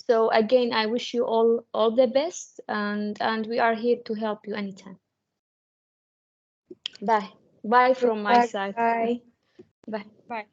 So again, I wish you all the best, and we are here to help you anytime. Bye. Bye from my side. Bye. Bye. Bye.